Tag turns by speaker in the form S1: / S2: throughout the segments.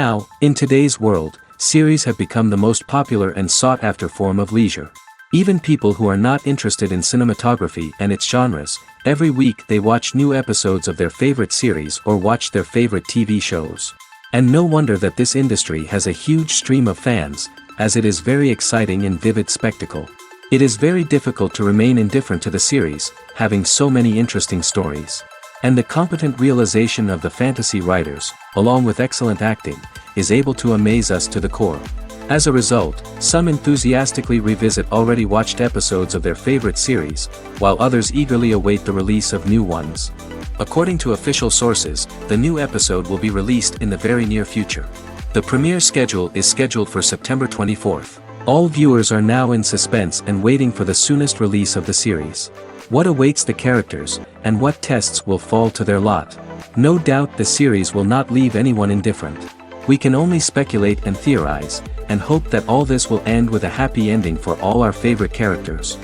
S1: Now, in today's world, series have become the most popular and sought-after form of leisure. Even people who are not interested in cinematography and its genres, every week they watch new episodes of their favorite series or watch their favorite TV shows. And no wonder that this industry has a huge stream of fans, as it is very exciting and vivid spectacle. It is very difficult to remain indifferent to the series, having so many interesting stories. And the competent realization of the fantasy writers, along with excellent acting, is able to amaze us to the core. As a result, some enthusiastically revisit already watched episodes of their favorite series, while others eagerly await the release of new ones. According to official sources, the new episode will be released in the very near future. The premiere schedule is scheduled for September 24th. All viewers are now in suspense and waiting for the soonest release of the series. What awaits the characters, and what tests will fall to their lot? No doubt the series will not leave anyone indifferent. We can only speculate and theorize, and hope that all this will end with a happy ending for all our favorite characters.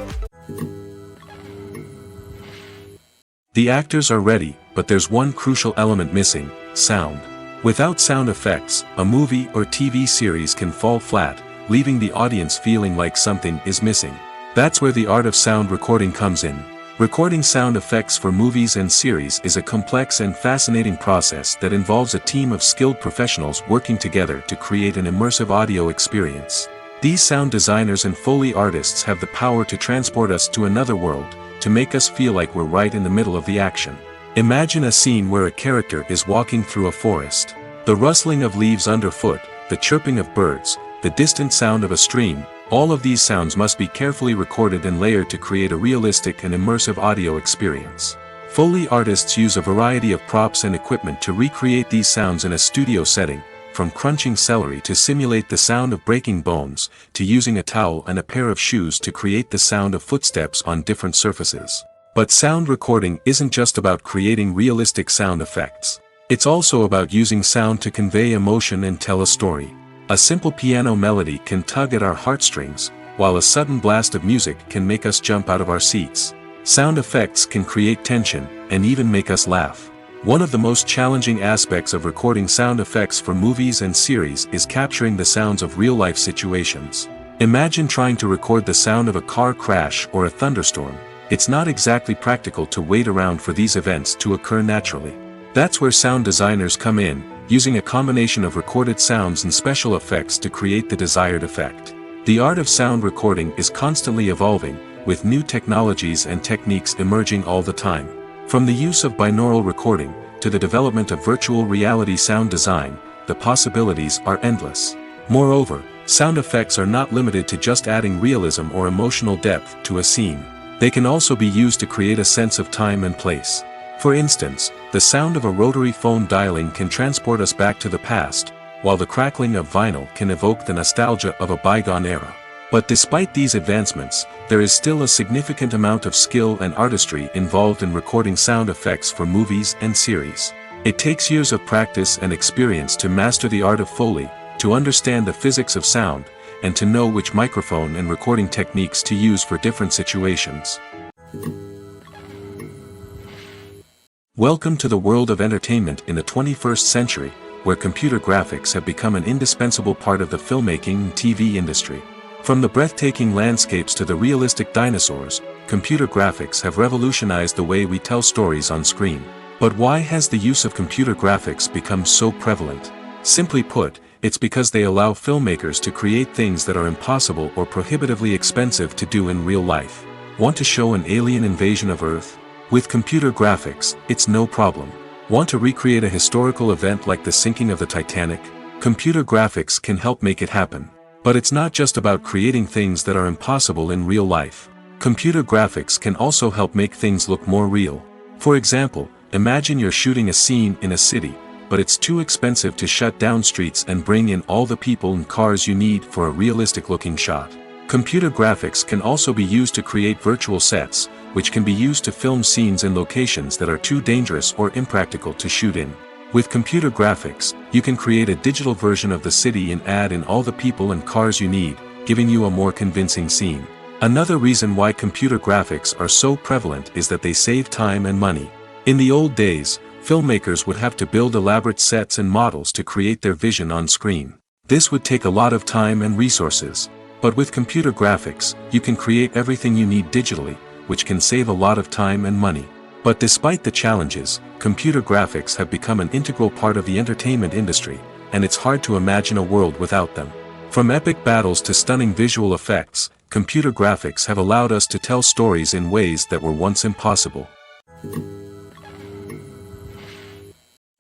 S2: The actors are ready, but there's one crucial element missing: sound. Without sound effects, a movie or TV series can fall flat, leaving the audience feeling like something is missing. That's where the art of sound recording comes in. Recording sound effects for movies and series is a complex and fascinating process that involves a team of skilled professionals working together to create an immersive audio experience. These sound designers and Foley artists have the power to transport us to another world, to make us feel like we're right in the middle of the action. Imagine a scene where a character is walking through a forest. The rustling of leaves underfoot, the chirping of birds, the distant sound of a stream, all of these sounds must be carefully recorded and layered to create a realistic and immersive audio experience. Foley artists use a variety of props and equipment to recreate these sounds in a studio setting, from crunching celery to simulate the sound of breaking bones, to using a towel and a pair of shoes to create the sound of footsteps on different surfaces. But sound recording isn't just about creating realistic sound effects. It's also about using sound to convey emotion and tell a story. A simple piano melody can tug at our heartstrings, while a sudden blast of music can make us jump out of our seats. Sound effects can create tension, and even make us laugh. One of the most challenging aspects of recording sound effects for movies and series is capturing the sounds of real-life situations. Imagine trying to record the sound of a car crash or a thunderstorm. It's not exactly practical to wait around for these events to occur naturally. That's where sound designers come in, using a combination of recorded sounds and special effects to create the desired effect. The art of sound recording is constantly evolving, with new technologies and techniques emerging all the time. From the use of binaural recording, to the development of virtual reality sound design, the possibilities are endless. Moreover, sound effects are not limited to just adding realism or emotional depth to a scene. They can also be used to create a sense of time and place. For instance, the sound of a rotary phone dialing can transport us back to the past, while the crackling of vinyl can evoke the nostalgia of a bygone era. But despite these advancements, there is still a significant amount of skill and artistry involved in recording sound effects for movies and series. It takes years of practice and experience to master the art of Foley, to understand the physics of sound, and to know which microphone and recording techniques to use for different situations. Welcome to the world of entertainment in the 21st century, where computer graphics have become an indispensable part of the filmmaking and TV industry. From the breathtaking landscapes to the realistic dinosaurs, computer graphics have revolutionized the way we tell stories on screen. But why has the use of computer graphics become so prevalent? Simply put, it's because they allow filmmakers to create things that are impossible or prohibitively expensive to do in real life. Want to show an alien invasion of Earth? With computer graphics, it's no problem. Want to recreate a historical event like the sinking of the Titanic? Computer graphics can help make it happen. But it's not just about creating things that are impossible in real life. Computer graphics can also help make things look more real. For example, imagine you're shooting a scene in a city, but it's too expensive to shut down streets and bring in all the people and cars you need for a realistic-looking shot. Computer graphics can also be used to create virtual sets, which can be used to film scenes in locations that are too dangerous or impractical to shoot in. With computer graphics, you can create a digital version of the city and add in all the people and cars you need, giving you a more convincing scene. Another reason why computer graphics are so prevalent is that they save time and money. In the old days, filmmakers would have to build elaborate sets and models to create their vision on screen. This would take a lot of time and resources. But with computer graphics, you can create everything you need digitally, which can save a lot of time and money. But despite the challenges, computer graphics have become an integral part of the entertainment industry, and it's hard to imagine a world without them. From epic battles to stunning visual effects, computer graphics have allowed us to tell stories in ways that were once impossible.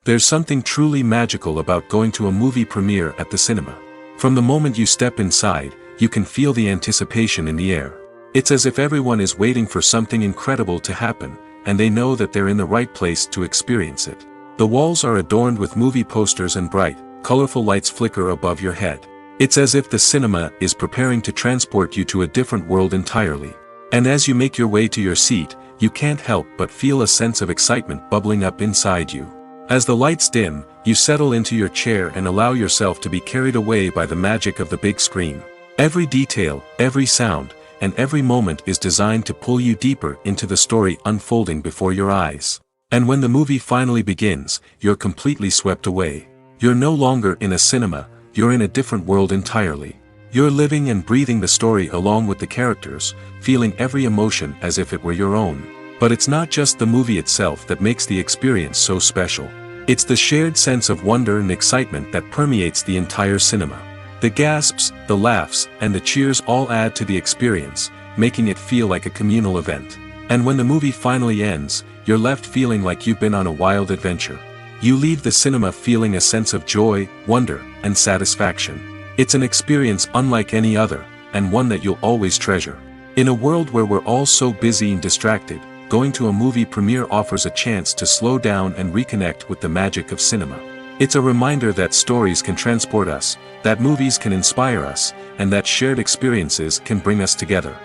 S2: There's something truly magical about going to a movie premiere at the cinema. From the moment you step inside, you can feel the anticipation in the air. It's as if everyone is waiting for something incredible to happen, and they know that they're in the right place to experience it. The walls are adorned with movie posters and bright, colorful lights flicker above your head. It's as if the cinema is preparing to transport you to a different world entirely. And as you make your way to your seat, you can't help but feel a sense of excitement bubbling up inside you. As the lights dim, you settle into your chair and allow yourself to be carried away by the magic of the big screen. Every detail, every sound, and every moment is designed to pull you deeper into the story unfolding before your eyes. And when the movie finally begins, you're completely swept away. You're no longer in a cinema, you're in a different world entirely. You're living and breathing the story along with the characters, feeling every emotion as if it were your own. But it's not just the movie itself that makes the experience so special. It's the shared sense of wonder and excitement that permeates the entire cinema. The gasps, the laughs, and the cheers all add to the experience, making it feel like a communal event. And when the movie finally ends, you're left feeling like you've been on a wild adventure. You leave the cinema feeling a sense of joy, wonder, and satisfaction. It's an experience unlike any other, and one that you'll always treasure. In a world where we're all so busy and distracted, going to a movie premiere offers a chance to slow down and reconnect with the magic of cinema. It's a reminder that stories can transport us, that movies can inspire us, and that shared experiences can bring us together.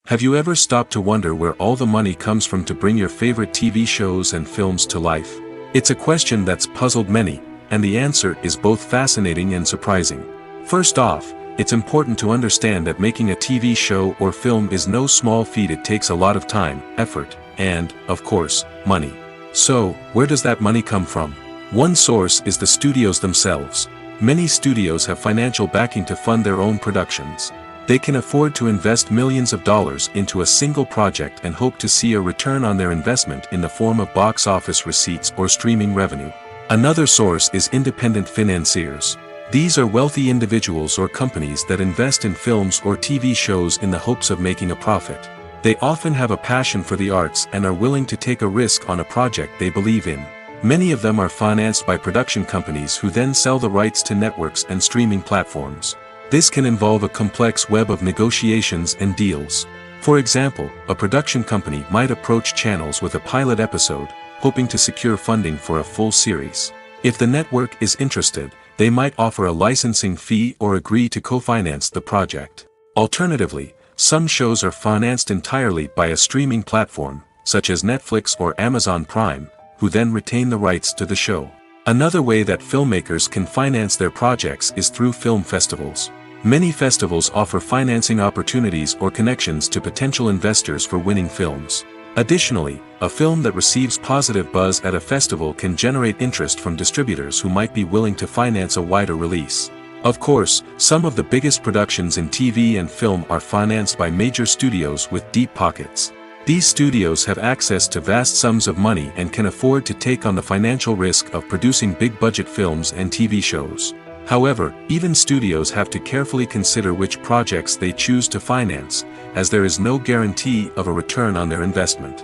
S2: Have you ever stopped to wonder where all the money comes from to bring your favorite TV shows and films to life? It's a question that's puzzled many, and the answer is both fascinating and surprising. First off, it's important to understand that making a TV show or film is no small feat. It takes a lot of time, effort, and, of course, money. So, where does that money come from? One source is the studios themselves. Many studios have financial backing to fund their own productions. They can afford to invest millions of dollars into a single project and hope to see a return on their investment in the form of box office receipts or streaming revenue. Another source is independent financiers. These are wealthy individuals or companies that invest in films or TV shows in the hopes of making a profit. They often have a passion for the arts and are willing to take a risk on a project they believe in. Many of them are financed by production companies who then sell the rights to networks and streaming platforms. This can involve a complex web of negotiations and deals. For example, a production company might approach channels with a pilot episode, hoping to secure funding for a full series. If the network is interested, they might offer a licensing fee or agree to co-finance the project. Alternatively, some shows are financed entirely by a streaming platform, such as Netflix or Amazon Prime, who then retain the rights to the show. Another way that filmmakers can finance their projects is through film festivals. Many festivals offer financing opportunities or connections to potential investors for winning films. Additionally, a film that receives positive buzz at a festival can generate interest from distributors who might be willing to finance a wider release. Of course, some of the biggest productions in TV and film are financed by major studios with deep pockets. These studios have access to vast sums of money and can afford to take on the financial risk of producing big-budget films and TV shows. However, even studios have to carefully consider which projects they choose to finance, as there is no guarantee of a return on their investment.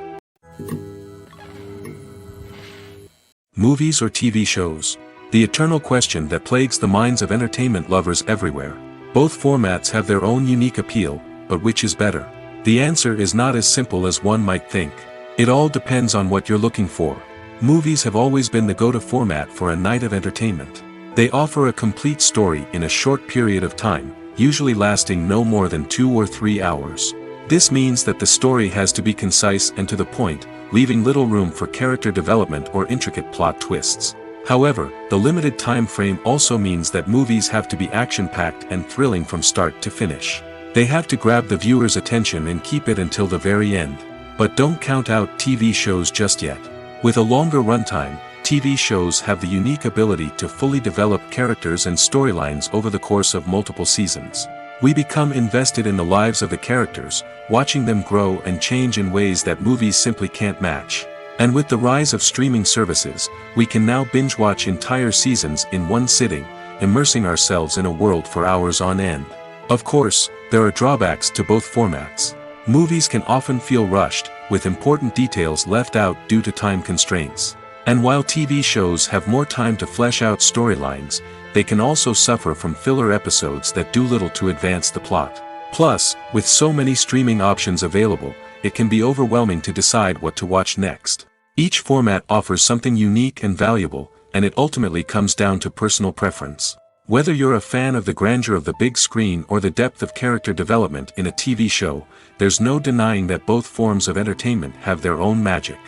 S2: Movies or TV shows? The eternal question that plagues the minds of entertainment lovers everywhere. Both formats have their own unique appeal, but which is better? The answer is not as simple as one might think. It all depends on what you're looking for. Movies have always been the go-to format for a night of entertainment. They offer a complete story in a short period of time, usually lasting no more than 2 or 3 hours. This means that the story has to be concise and to the point, leaving little room for character development or intricate plot twists. However, the limited time frame also means that movies have to be action-packed and thrilling from start to finish. They have to grab the viewer's attention and keep it until the very end. But don't count out TV shows just yet. With a longer runtime, TV shows have the unique ability to fully develop characters and storylines over the course of multiple seasons. We become invested in the lives of the characters, watching them grow and change in ways that movies simply can't match. And with the rise of streaming services, we can now binge-watch entire seasons in one sitting, immersing ourselves in a world for hours on end. Of course, there are drawbacks to both formats. Movies can often feel rushed, with important details left out due to time constraints. And while TV shows have more time to flesh out storylines, they can also suffer from filler episodes that do little to advance the plot. Plus, with so many streaming options available, it can be overwhelming to decide what to watch next. Each format offers something unique and valuable, and it ultimately comes down to personal preference. Whether you're a fan of the grandeur of the big screen or the depth of character development in a TV show, there's no denying that both forms of entertainment have their own magic.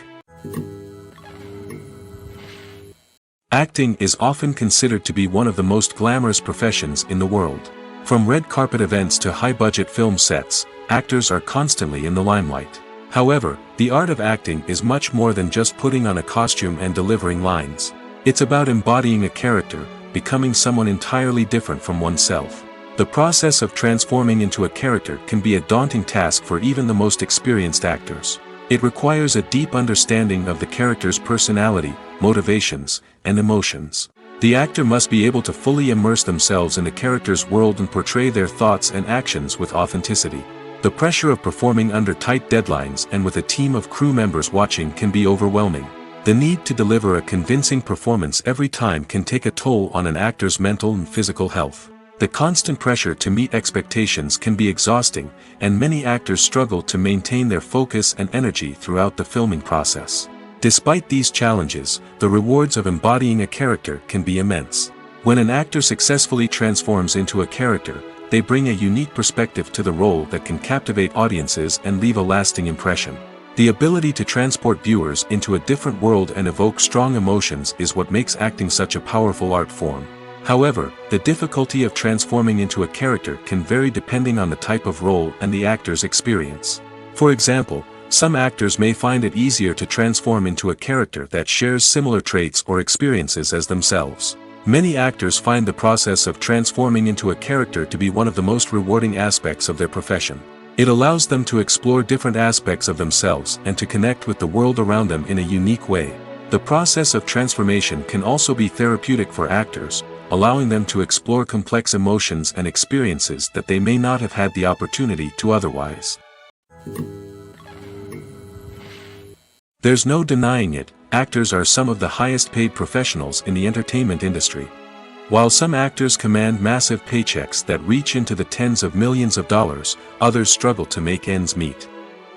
S2: Acting is often considered to be one of the most glamorous professions in the world. From red carpet events to high-budget film sets, actors are constantly in the limelight. However, the art of acting is much more than just putting on a costume and delivering lines. It's about embodying a character, becoming someone entirely different from oneself. The process of transforming into a character can be a daunting task for even the most experienced actors. It requires a deep understanding of the character's personality, motivations, and emotions. The actor must be able to fully immerse themselves in the character's world and portray their thoughts and actions with authenticity. The pressure of performing under tight deadlines and with a team of crew members watching can be overwhelming. The need to deliver a convincing performance every time can take a toll on an actor's mental and physical health. The constant pressure to meet expectations can be exhausting, and many actors struggle to maintain their focus and energy throughout the filming process. Despite these challenges, the rewards of embodying a character can be immense. When an actor successfully transforms into a character, they bring a unique perspective to the role that can captivate audiences and leave a lasting impression. The ability to transport viewers into a different world and evoke strong emotions is what makes acting such a powerful art form. However, the difficulty of transforming into a character can vary depending on the type of role and the actor's experience. For example, some actors may find it easier to transform into a character that shares similar traits or experiences as themselves. Many actors find the process of transforming into a character to be one of the most rewarding aspects of their profession. It allows them to explore different aspects of themselves and to connect with the world around them in a unique way. The process of transformation can also be therapeutic for actors, allowing them to explore complex emotions and experiences that they may not have had the opportunity to otherwise. There's no denying it, actors are some of the highest paid professionals in the entertainment industry. While some actors command massive paychecks that reach into the tens of millions of dollars, others struggle to make ends meet.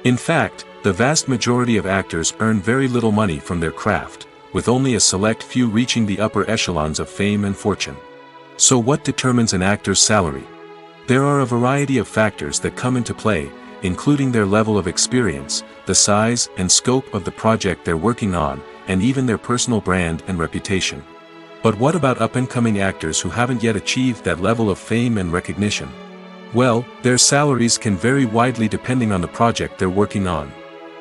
S2: In fact, the vast majority of actors earn very little money from their craft, with only a select few reaching the upper echelons of fame and fortune. So what determines an actor's salary? There are a variety of factors that come into play, including their level of experience, the size and scope of the project they're working on, and even their personal brand and reputation. But what about up-and-coming actors who haven't yet achieved that level of fame and recognition? Well, their salaries can vary widely depending on the project they're working on.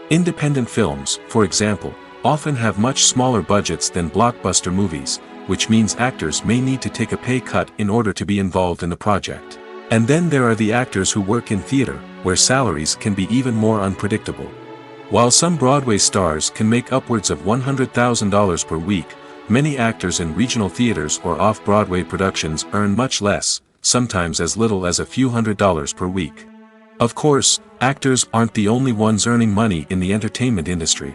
S2: Independent films, for example, often have much smaller budgets than blockbuster movies, which means actors may need to take a pay cut in order to be involved in the project. And then there are the actors who work in theater, where salaries can be even more unpredictable. While some Broadway stars can make upwards of $100,000 per week, many actors in regional theaters or off-Broadway productions earn much less, sometimes as little as a few $100s per week. Of course, actors aren't the only ones earning money in the entertainment industry.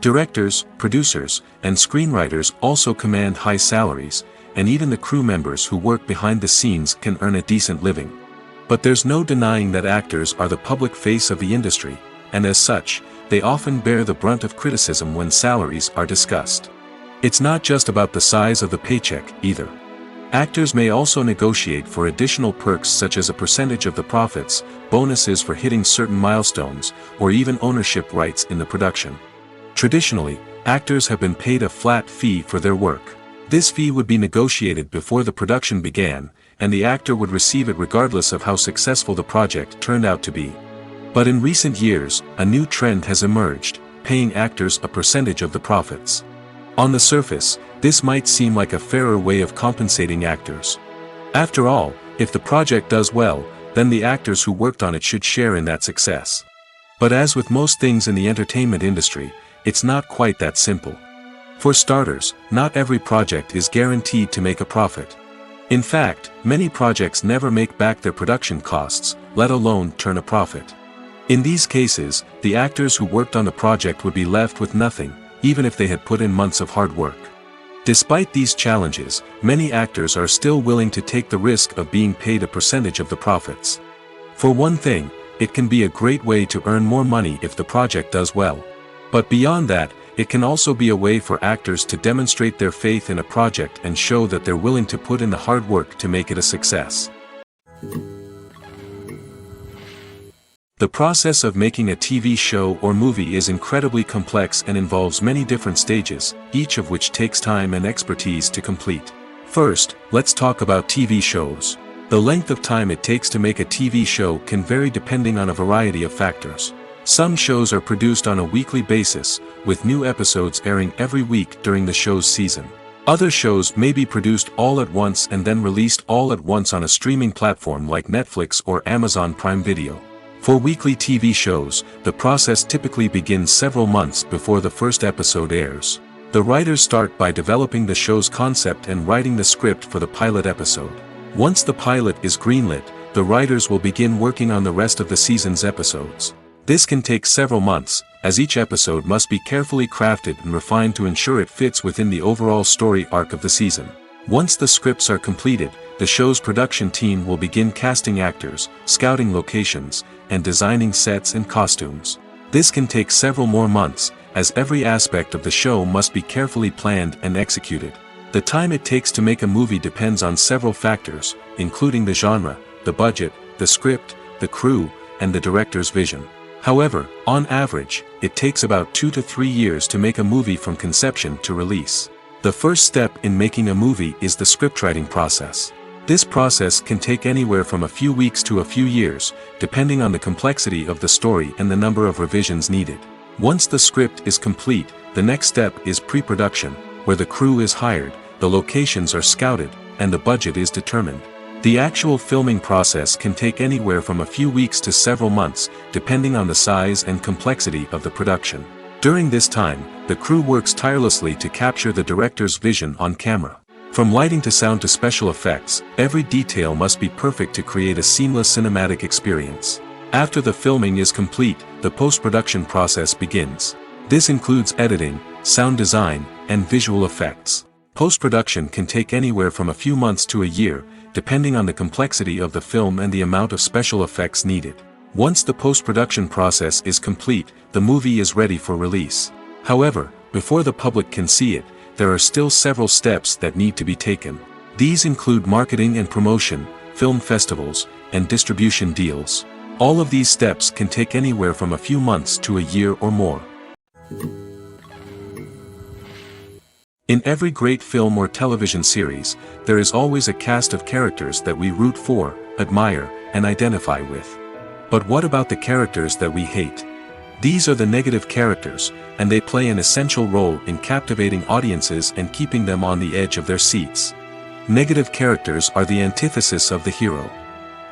S2: Directors, producers, and screenwriters also command high salaries, and even the crew members who work behind the scenes can earn a decent living. But there's no denying that actors are the public face of the industry, and as such, they often bear the brunt of criticism when salaries are discussed. It's not just about the size of the paycheck, either. Actors may also negotiate for additional perks such as a percentage of the profits, bonuses for hitting certain milestones, or even ownership rights in the production. Traditionally, actors have been paid a flat fee for their work. This fee would be negotiated before the production began, and the actor would receive it regardless of how successful the project turned out to be. But in recent years, a new trend has emerged, paying actors a percentage of the profits. On the surface, this might seem like a fairer way of compensating actors. After all, if the project does well, then the actors who worked on it should share in that success. But as with most things in the entertainment industry, it's not quite that simple. For starters, not every project is guaranteed to make a profit. In fact, many projects never make back their production costs, let alone turn a profit. In these cases, the actors who worked on the project would be left with nothing, even if they had put in months of hard work. Despite these challenges, many actors are still willing to take the risk of being paid a percentage of the profits. For one thing, it can be a great way to earn more money if the project does well. But beyond that, it can also be a way for actors to demonstrate their faith in a project and show that they're willing to put in the hard work to make it a success. The process of making a TV show or movie is incredibly complex and involves many different stages, each of which takes time and expertise to complete. First, let's talk about TV shows. The length of time it takes to make a TV show can vary depending on a variety of factors. Some shows are produced on a weekly basis, with new episodes airing every week during the show's season. Other shows may be produced all at once and then released all at once on a streaming platform like Netflix or Amazon Prime Video. For weekly TV shows, the process typically begins several months before the first episode airs. The writers start by developing the show's concept and writing the script for the pilot episode. Once the pilot is greenlit, the writers will begin working on the rest of the season's episodes. This can take several months, as each episode must be carefully crafted and refined to ensure it fits within the overall story arc of the season. Once the scripts are completed, the show's production team will begin casting actors, scouting locations, and designing sets and costumes. This can take several more months, as every aspect of the show must be carefully planned and executed. The time it takes to make a movie depends on several factors, including the genre, the budget, the script, the crew, and the director's vision. However, on average, it takes about 2 to 3 years to make a movie from conception to release. The first step in making a movie is the scriptwriting process. This process can take anywhere from a few weeks to a few years, depending on the complexity of the story and the number of revisions needed. Once the script is complete, the next step is pre-production, where the crew is hired, the locations are scouted, and the budget is determined. The actual filming process can take anywhere from a few weeks to several months, depending on the size and complexity of the production. During this time, the crew works tirelessly to capture the director's vision on camera. From lighting to sound to special effects, every detail must be perfect to create a seamless cinematic experience. After the filming is complete, the post-production process begins. This includes editing, sound design, and visual effects. Post-production can take anywhere from a few months to a year, depending on the complexity of the film and the amount of special effects needed. Once the post-production process is complete, the movie is ready for release. However, before the public can see it, there are still several steps that need to be taken. These include marketing and promotion, film festivals, and distribution deals. All of these steps can take anywhere from a few months to a year or more. In every great film or television series, there is always a cast of characters that we root for, admire, and identify with. But what about the characters that we hate? These are the negative characters, and they play an essential role in captivating audiences and keeping them on the edge of their seats. Negative characters are the antithesis of the hero.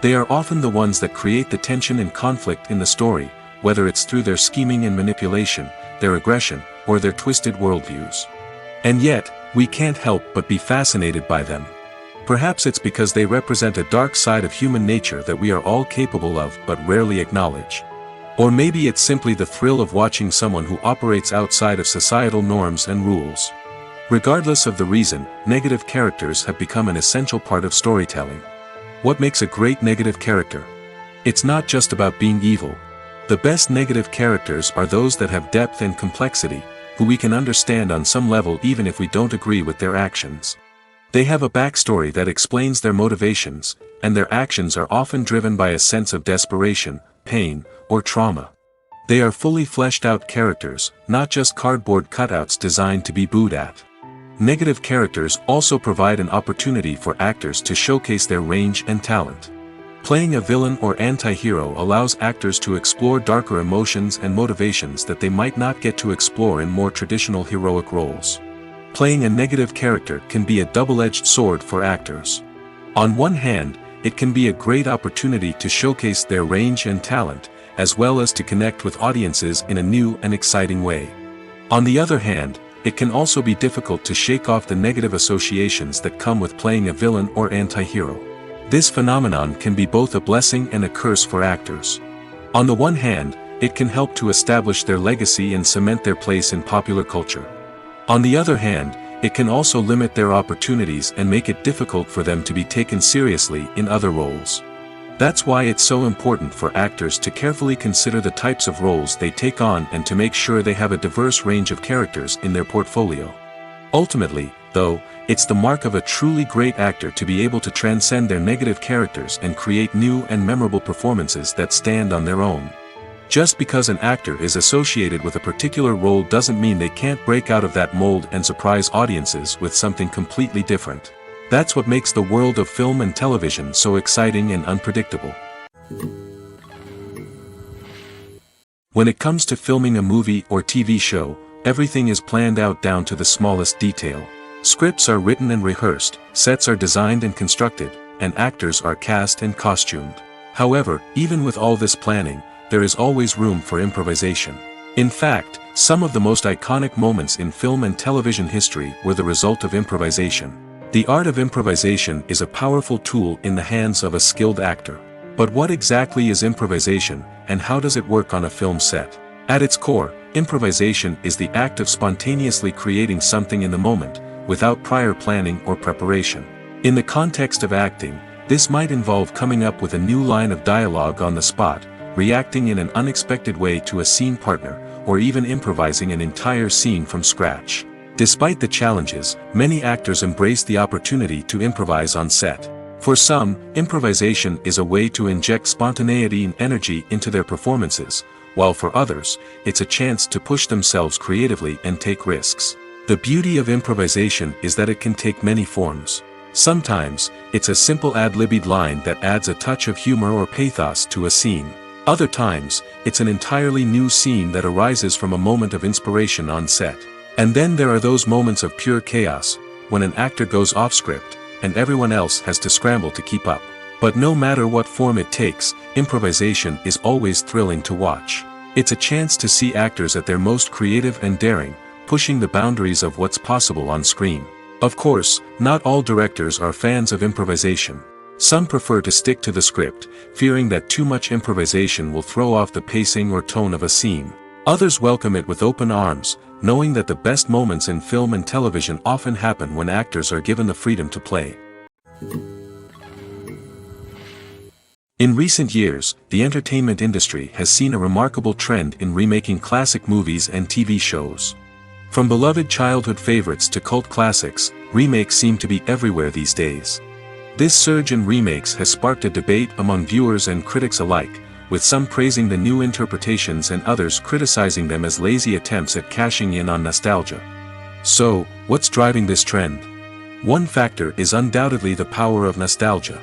S2: They are often the ones that create the tension and conflict in the story, whether it's through their scheming and manipulation, their aggression, or their twisted worldviews. And yet, we can't help but be fascinated by them. Perhaps it's because they represent a dark side of human nature that we are all capable of but rarely acknowledge. Or maybe it's simply the thrill of watching someone who operates outside of societal norms and rules. Regardless of the reason, negative characters have become an essential part of storytelling. What makes a great negative character? It's not just about being evil. The best negative characters are those that have depth and complexity, who we can understand on some level even if we don't agree with their actions. They have a backstory that explains their motivations, and their actions are often driven by a sense of desperation, pain, or trauma. They are fully fleshed out characters, not just cardboard cutouts designed to be booed at. Negative characters also provide an opportunity for actors to showcase their range and talent. Playing a villain or anti-hero allows actors to explore darker emotions and motivations that they might not get to explore in more traditional heroic roles. Playing a negative character can be a double-edged sword for actors. On one hand, it can be a great opportunity to showcase their range and talent, as well as to connect with audiences in a new and exciting way. On the other hand, it can also be difficult to shake off the negative associations that come with playing a villain or anti-hero. This phenomenon can be both a blessing and a curse for actors. On the one hand, it can help to establish their legacy and cement their place in popular culture. On the other hand, it can also limit their opportunities and make it difficult for them to be taken seriously in other roles. That's why it's so important for actors to carefully consider the types of roles they take on and to make sure they have a diverse range of characters in their portfolio. Ultimately, though, it's the mark of a truly great actor to be able to transcend their negative characters and create new and memorable performances that stand on their own. Just because an actor is associated with a particular role doesn't mean they can't break out of that mold and surprise audiences with something completely different. That's what makes the world of film and television so exciting and unpredictable. When it comes to filming a movie or TV show, everything is planned out down to the smallest detail. Scripts are written and rehearsed, sets are designed and constructed, and actors are cast and costumed. However, even with all this planning, there is always room for improvisation. In fact, some of the most iconic moments in film and television history were the result of improvisation. The art of improvisation is a powerful tool in the hands of a skilled actor. But what exactly is improvisation, and how does it work on a film set? At its core, improvisation is the act of spontaneously creating something in the moment, without prior planning or preparation. In the context of acting, this might involve coming up with a new line of dialogue on the spot, reacting in an unexpected way to a scene partner, or even improvising an entire scene from scratch. Despite the challenges, many actors embrace the opportunity to improvise on set. For some, improvisation is a way to inject spontaneity and energy into their performances, while for others, it's a chance to push themselves creatively and take risks. The beauty of improvisation is that it can take many forms. Sometimes, it's a simple ad-libbed line that adds a touch of humor or pathos to a scene. Other times, it's an entirely new scene that arises from a moment of inspiration on set. And then there are those moments of pure chaos, when an actor goes off script, and everyone else has to scramble to keep up. But no matter what form it takes, improvisation is always thrilling to watch. It's a chance to see actors at their most creative and daring, pushing the boundaries of what's possible on screen. Of course, not all directors are fans of improvisation. Some prefer to stick to the script, fearing that too much improvisation will throw off the pacing or tone of a scene. Others welcome it with open arms, knowing that the best moments in film and television often happen when actors are given the freedom to play. In recent years, the entertainment industry has seen a remarkable trend in remaking classic movies and TV shows. From beloved childhood favorites to cult classics, remakes seem to be everywhere these days. This surge in remakes has sparked a debate among viewers and critics alike, with some praising the new interpretations and others criticizing them as lazy attempts at cashing in on nostalgia. So, what's driving this trend? One factor is undoubtedly the power of nostalgia.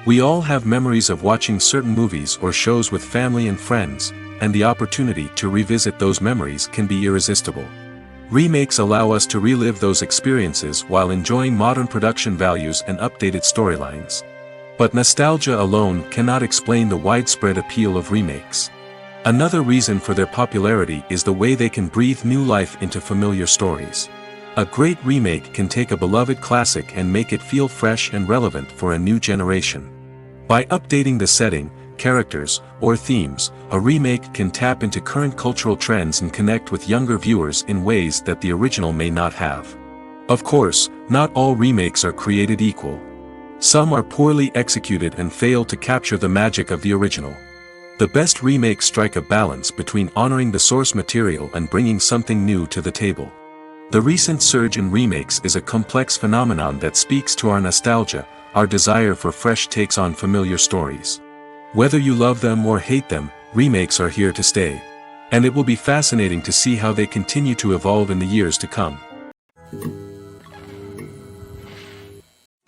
S2: We all have memories of watching certain movies or shows with family and friends, and the opportunity to revisit those memories can be irresistible. Remakes allow us to relive those experiences while enjoying modern production values and updated storylines. But nostalgia alone cannot explain the widespread appeal of remakes. Another reason for their popularity is the way they can breathe new life into familiar stories. A great remake can take a beloved classic and make it feel fresh and relevant for a new generation. By updating the setting, characters, or themes, a remake can tap into current cultural trends and connect with younger viewers in ways that the original may not have. Of course, not all remakes are created equal. Some are poorly executed and fail to capture the magic of the original. The best remakes strike a balance between honoring the source material and bringing something new to the table. The recent surge in remakes is a complex phenomenon that speaks to our nostalgia, our desire for fresh takes on familiar stories. Whether you love them or hate them, remakes are here to stay. And it will be fascinating to see how they continue to evolve in the years to come.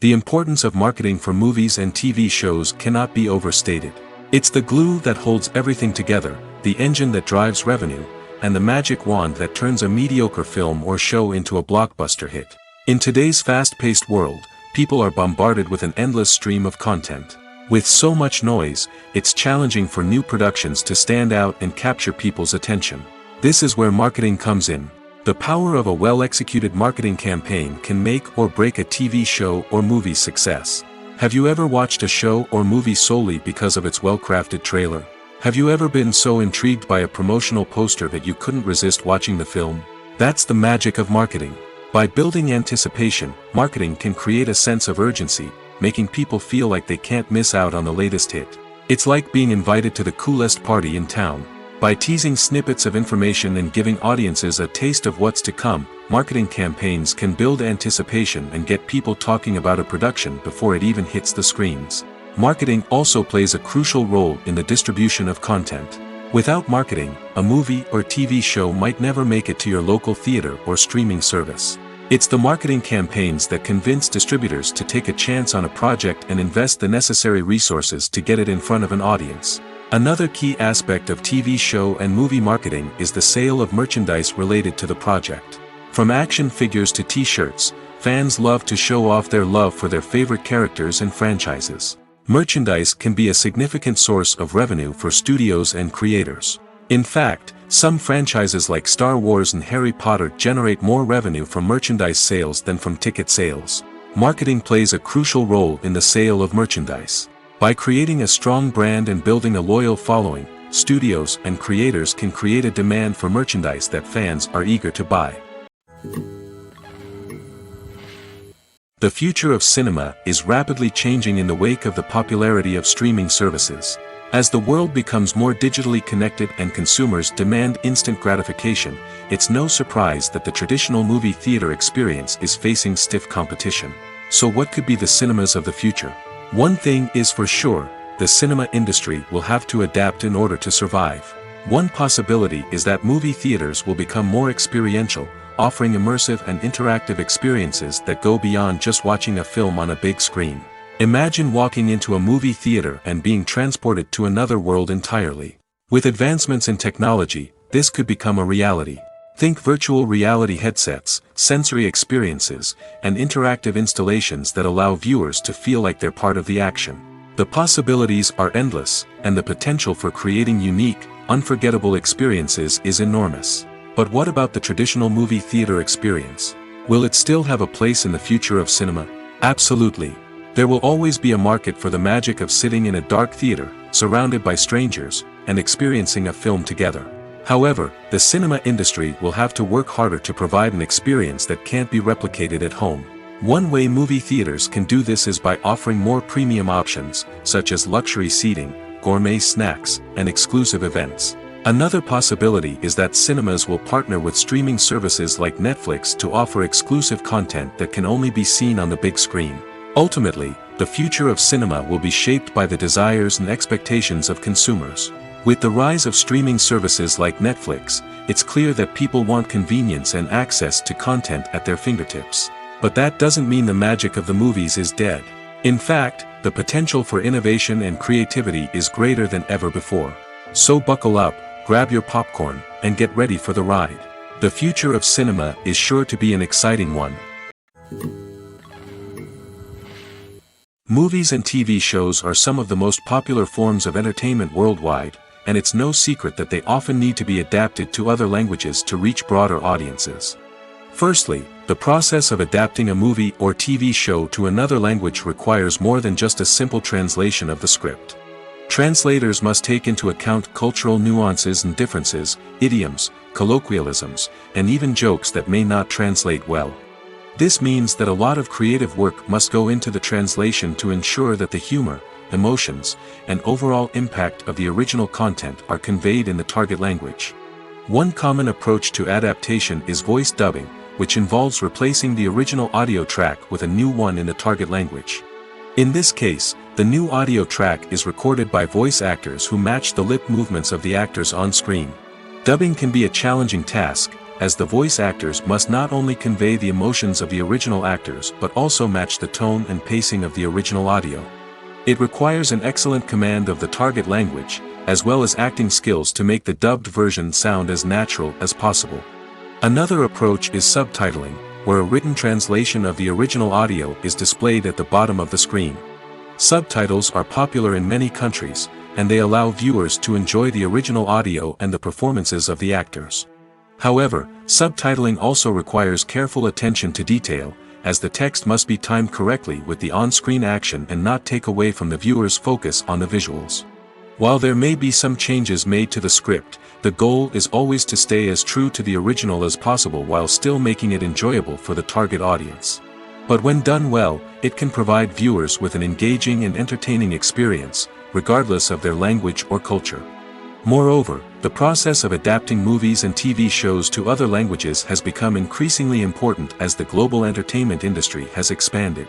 S2: The importance of marketing for movies and TV shows cannot be overstated. It's the glue that holds everything together, the engine that drives revenue, and the magic wand that turns a mediocre film or show into a blockbuster hit. In today's fast-paced world, people are bombarded with an endless stream of content. With so much noise, it's challenging for new productions to stand out and capture people's attention. This is where marketing comes in. The power of a well-executed marketing campaign can make or break a TV show or movie's success. Have you ever watched a show or movie solely because of its well-crafted trailer? Have you ever been so intrigued by a promotional poster that you couldn't resist watching the film? That's the magic of marketing. By building anticipation, marketing can create a sense of urgency, making people feel like they can't miss out on the latest hit. It's like being invited to the coolest party in town. By teasing snippets of information and giving audiences a taste of what's to come, marketing campaigns can build anticipation and get people talking about a production before it even hits the screens. Marketing also plays a crucial role in the distribution of content. Without marketing, a movie or TV show might never make it to your local theater or streaming service. It's the marketing campaigns that convince distributors to take a chance on a project and invest the necessary resources to get it in front of an audience. Another key aspect of TV show and movie marketing is the sale of merchandise related to the project. From action figures to t-shirts, fans love to show off their love for their favorite characters and franchises. Merchandise can be a significant source of revenue for studios and creators. In fact, some franchises like Star Wars and Harry Potter generate more revenue from merchandise sales than from ticket sales. Marketing plays a crucial role in the sale of merchandise. By creating a strong brand and building a loyal following, studios and creators can create a demand for merchandise that fans are eager to buy. The future of cinema is rapidly changing in the wake of the popularity of streaming services. As the world becomes more digitally connected and consumers demand instant gratification, it's no surprise that the traditional movie theater experience is facing stiff competition. So what could be the cinemas of the future? One thing is for sure, the cinema industry will have to adapt in order to survive. One possibility is that movie theaters will become more experiential, offering immersive and interactive experiences that go beyond just watching a film on a big screen. Imagine walking into a movie theater and being transported to another world entirely. With advancements in technology, this could become a reality. Think virtual reality headsets, sensory experiences, and interactive installations that allow viewers to feel like they're part of the action. The possibilities are endless, and the potential for creating unique, unforgettable experiences is enormous. But what about the traditional movie theater experience? Will it still have a place in the future of cinema? Absolutely. There will always be a market for the magic of sitting in a dark theater, surrounded by strangers, and experiencing a film together. However, the cinema industry will have to work harder to provide an experience that can't be replicated at home. One way movie theaters can do this is by offering more premium options, such as luxury seating, gourmet snacks, and exclusive events. Another possibility is that cinemas will partner with streaming services like Netflix to offer exclusive content that can only be seen on the big screen. Ultimately, the future of cinema will be shaped by the desires and expectations of consumers. With the rise of streaming services like Netflix, it's clear that people want convenience and access to content at their fingertips. But that doesn't mean the magic of the movies is dead. In fact, the potential for innovation and creativity is greater than ever before. So buckle up, grab your popcorn, and get ready for the ride. The future of cinema is sure to be an exciting one. Movies and TV shows are some of the most popular forms of entertainment worldwide, and it's no secret that they often need to be adapted to other languages to reach broader audiences. Firstly, the process of adapting a movie or TV show to another language requires more than just a simple translation of the script. Translators must take into account cultural nuances and differences, idioms, colloquialisms, and even jokes that may not translate well. This means that a lot of creative work must go into the translation to ensure that the humor, emotions, and overall impact of the original content are conveyed in the target language. One common approach to adaptation is voice dubbing, which involves replacing the original audio track with a new one in the target language. In this case, the new audio track is recorded by voice actors who match the lip movements of the actors on screen. Dubbing can be a challenging task, as the voice actors must not only convey the emotions of the original actors but also match the tone and pacing of the original audio. It requires an excellent command of the target language, as well as acting skills to make the dubbed version sound as natural as possible. Another approach is subtitling, where a written translation of the original audio is displayed at the bottom of the screen. Subtitles are popular in many countries, and they allow viewers to enjoy the original audio and the performances of the actors. However, subtitling also requires careful attention to detail, as the text must be timed correctly with the on-screen action and not take away from the viewer's focus on the visuals. While there may be some changes made to the script, the goal is always to stay as true to the original as possible while still making it enjoyable for the target audience. But when done well, it can provide viewers with an engaging and entertaining experience, regardless of their language or culture. Moreover, the process of adapting movies and TV shows to other languages has become increasingly important as the global entertainment industry has expanded.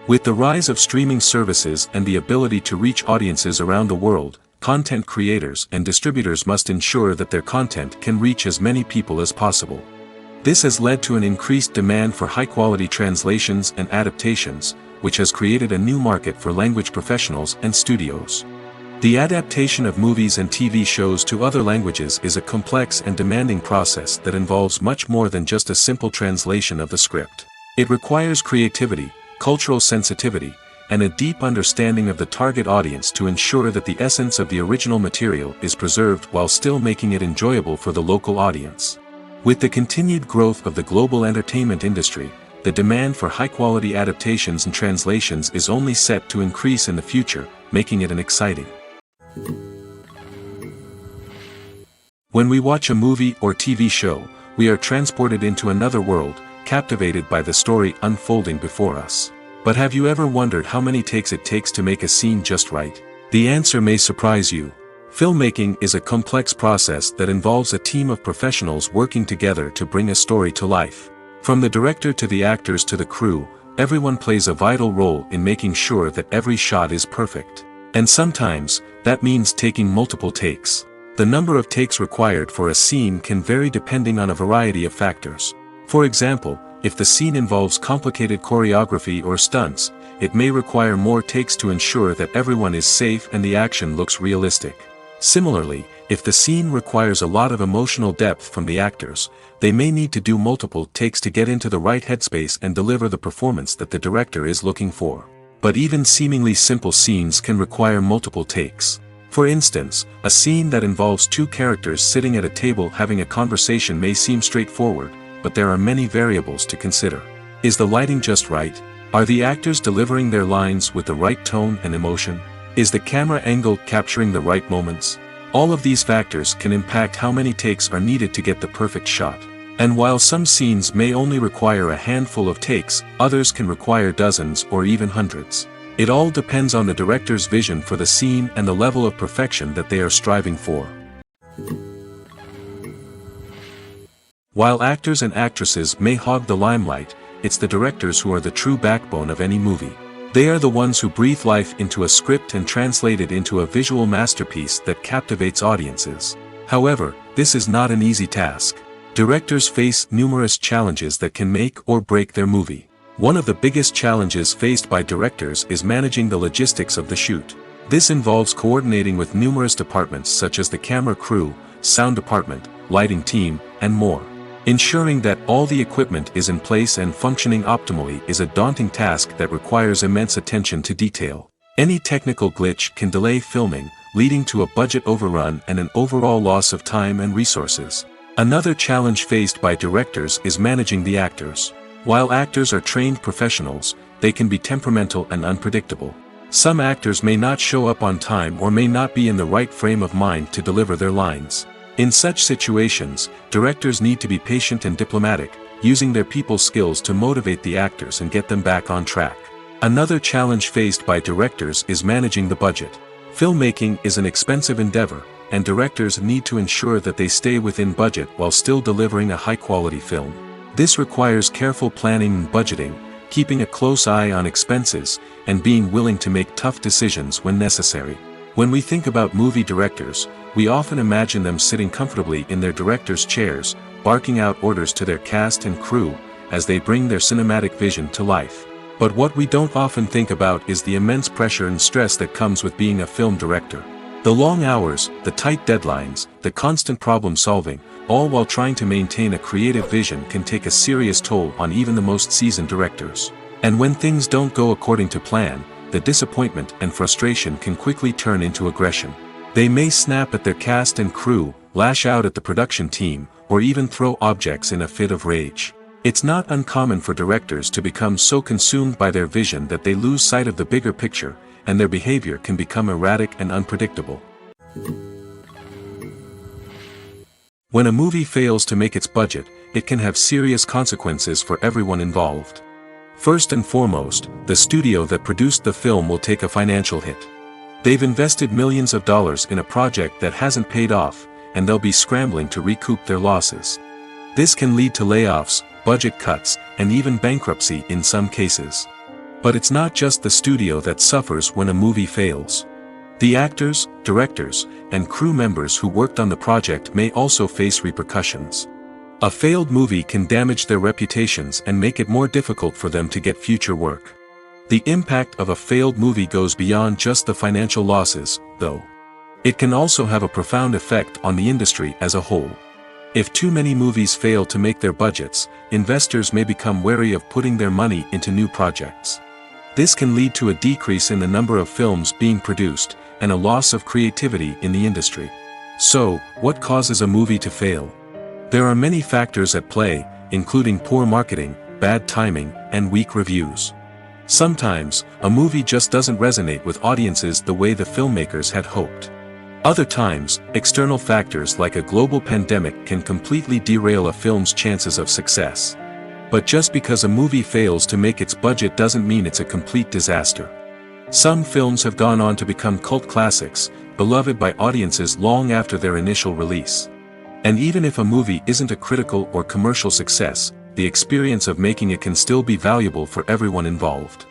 S2: With the rise of streaming services and the ability to reach audiences around the world, content creators and distributors must ensure that their content can reach as many people as possible. This has led to an increased demand for high-quality translations and adaptations, which has created a new market for language professionals and studios. The adaptation of movies and TV shows to other languages is a complex and demanding process that involves much more than just a simple translation of the script. It requires creativity, cultural sensitivity, and a deep understanding of the target audience to ensure that the essence of the original material is preserved while still making it enjoyable for the local audience. With the continued growth of the global entertainment industry, the demand for high-quality adaptations and translations is only set to increase in the future, making it an exciting. When we watch a movie or TV show, we are transported into another world, captivated by the story unfolding before us. But have you ever wondered how many takes it takes to make a scene just right? The answer may surprise you. Filmmaking is a complex process that involves a team of professionals working together to bring a story to life. From the director to the actors to the crew, everyone plays a vital role in making sure that every shot is perfect. And sometimes, that means taking multiple takes. The number of takes required for a scene can vary depending on a variety of factors. For example, if the scene involves complicated choreography or stunts, it may require more takes to ensure that everyone is safe and the action looks realistic. Similarly, if the scene requires a lot of emotional depth from the actors, they may need to do multiple takes to get into the right headspace and deliver the performance that the director is looking for. But even seemingly simple scenes can require multiple takes. For instance, a scene that involves two characters sitting at a table having a conversation may seem straightforward, but there are many variables to consider. Is the lighting just right? Are the actors delivering their lines with the right tone and emotion? Is the camera angle capturing the right moments? All of these factors can impact how many takes are needed to get the perfect shot. And while some scenes may only require a handful of takes, others can require dozens or even hundreds. It all depends on the director's vision for the scene and the level of perfection that they are striving for. While actors and actresses may hog the limelight, it's the directors who are the true backbone of any movie. They are the ones who breathe life into a script and translate it into a visual masterpiece that captivates audiences. However, this is not an easy task. Directors face numerous challenges that can make or break their movie. One of the biggest challenges faced by directors is managing the logistics of the shoot. This involves coordinating with numerous departments such as the camera crew, sound department, lighting team, and more. Ensuring that all the equipment is in place and functioning optimally is a daunting task that requires immense attention to detail. Any technical glitch can delay filming, leading to a budget overrun and an overall loss of time and resources. Another challenge faced by directors is managing the actors. While actors are trained professionals, they can be temperamental and unpredictable. Some actors may not show up on time or may not be in the right frame of mind to deliver their lines. In such situations, directors need to be patient and diplomatic, using their people skills to motivate the actors and get them back on track. Another challenge faced by directors is managing the budget. Filmmaking is an expensive endeavor, and directors need to ensure that they stay within budget while still delivering a high-quality film. This requires careful planning and budgeting, keeping a close eye on expenses, and being willing to make tough decisions when necessary. When we think about movie directors, we often imagine them sitting comfortably in their director's chairs, barking out orders to their cast and crew, as they bring their cinematic vision to life. But what we don't often think about is the immense pressure and stress that comes with being a film director. The long hours, the tight deadlines, the constant problem solving, all while trying to maintain a creative vision can take a serious toll on even the most seasoned directors. And when things don't go according to plan, the disappointment and frustration can quickly turn into aggression. They may snap at their cast and crew, lash out at the production team, or even throw objects in a fit of rage. It's not uncommon for directors to become so consumed by their vision that they lose sight of the bigger picture, and their behavior can become erratic and unpredictable. When a movie fails to make its budget, it can have serious consequences for everyone involved. First and foremost, the studio that produced the film will take a financial hit. They've invested millions of dollars in a project that hasn't paid off, and they'll be scrambling to recoup their losses. This can lead to layoffs, budget cuts, and even bankruptcy in some cases. But it's not just the studio that suffers when a movie fails. The actors, directors, and crew members who worked on the project may also face repercussions. A failed movie can damage their reputations and make it more difficult for them to get future work. The impact of a failed movie goes beyond just the financial losses, though. It can also have a profound effect on the industry as a whole. If too many movies fail to make their budgets, investors may become wary of putting their money into new projects. This can lead to a decrease in the number of films being produced, and a loss of creativity in the industry. So, what causes a movie to fail? There are many factors at play, including poor marketing, bad timing, and weak reviews. Sometimes, a movie just doesn't resonate with audiences the way the filmmakers had hoped. Other times, external factors like a global pandemic can completely derail a film's chances of success. But just because a movie fails to make its budget doesn't mean it's a complete disaster. Some films have gone on to become cult classics, beloved by audiences long after their initial release. And even if a movie isn't a critical or commercial success, the experience of making it can still be valuable for everyone involved.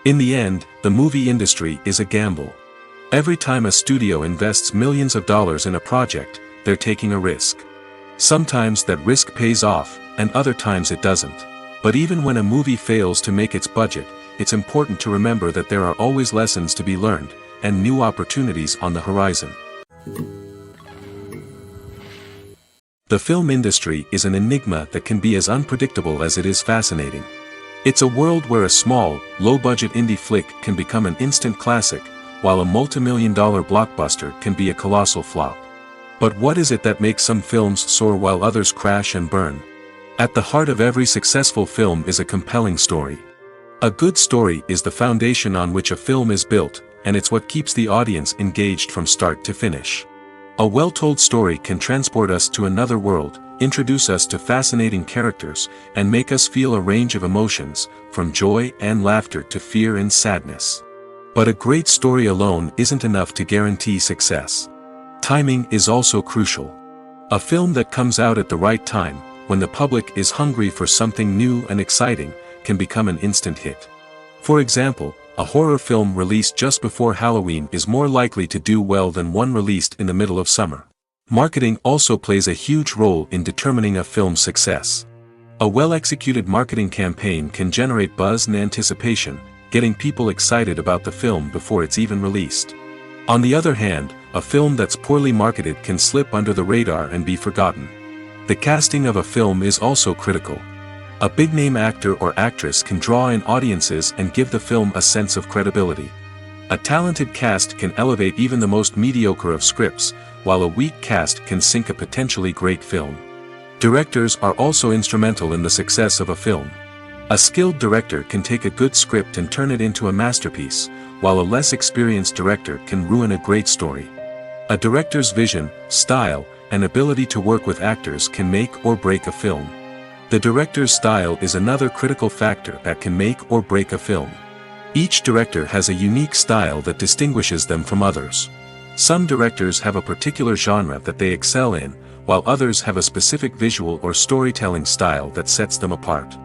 S2: In the end, the movie industry is a gamble. Every time a studio invests millions of dollars in a project, they're taking a risk. Sometimes that risk pays off, and other times it doesn't. But even when a movie fails to make its budget, it's important to remember that there are always lessons to be learned, and new opportunities on the horizon. The film industry is an enigma that can be as unpredictable as it is fascinating. It's a world where a small, low-budget indie flick can become an instant classic, while a multi-million-dollar blockbuster can be a colossal flop. But what is it that makes some films soar while others crash and burn? At the heart of every successful film is a compelling story. A good story is the foundation on which a film is built, and it's what keeps the audience engaged from start to finish. A well-told story can transport us to another world, introduce us to fascinating characters, and make us feel a range of emotions, from joy and laughter to fear and sadness. But a great story alone isn't enough to guarantee success. Timing is also crucial. A film that comes out at the right time, when the public is hungry for something new and exciting, can become an instant hit. For example, a horror film released just before Halloween is more likely to do well than one released in the middle of summer. Marketing also plays a huge role in determining a film's success. A well-executed marketing campaign can generate buzz and anticipation, getting people excited about the film before it's even released. On the other hand, a film that's poorly marketed can slip under the radar and be forgotten. The casting of a film is also critical. A big-name actor or actress can draw in audiences and give the film a sense of credibility. A talented cast can elevate even the most mediocre of scripts, while a weak cast can sink a potentially great film. Directors are also instrumental in the success of a film. A skilled director can take a good script and turn it into a masterpiece, while a less experienced director can ruin a great story. A director's vision, style, and ability to work with actors can make or break a film. The director's style is another critical factor that can make or break a film. Each director has a unique style that distinguishes them from others. Some directors have a particular genre that they excel in, while others have a specific visual or storytelling style that sets them apart.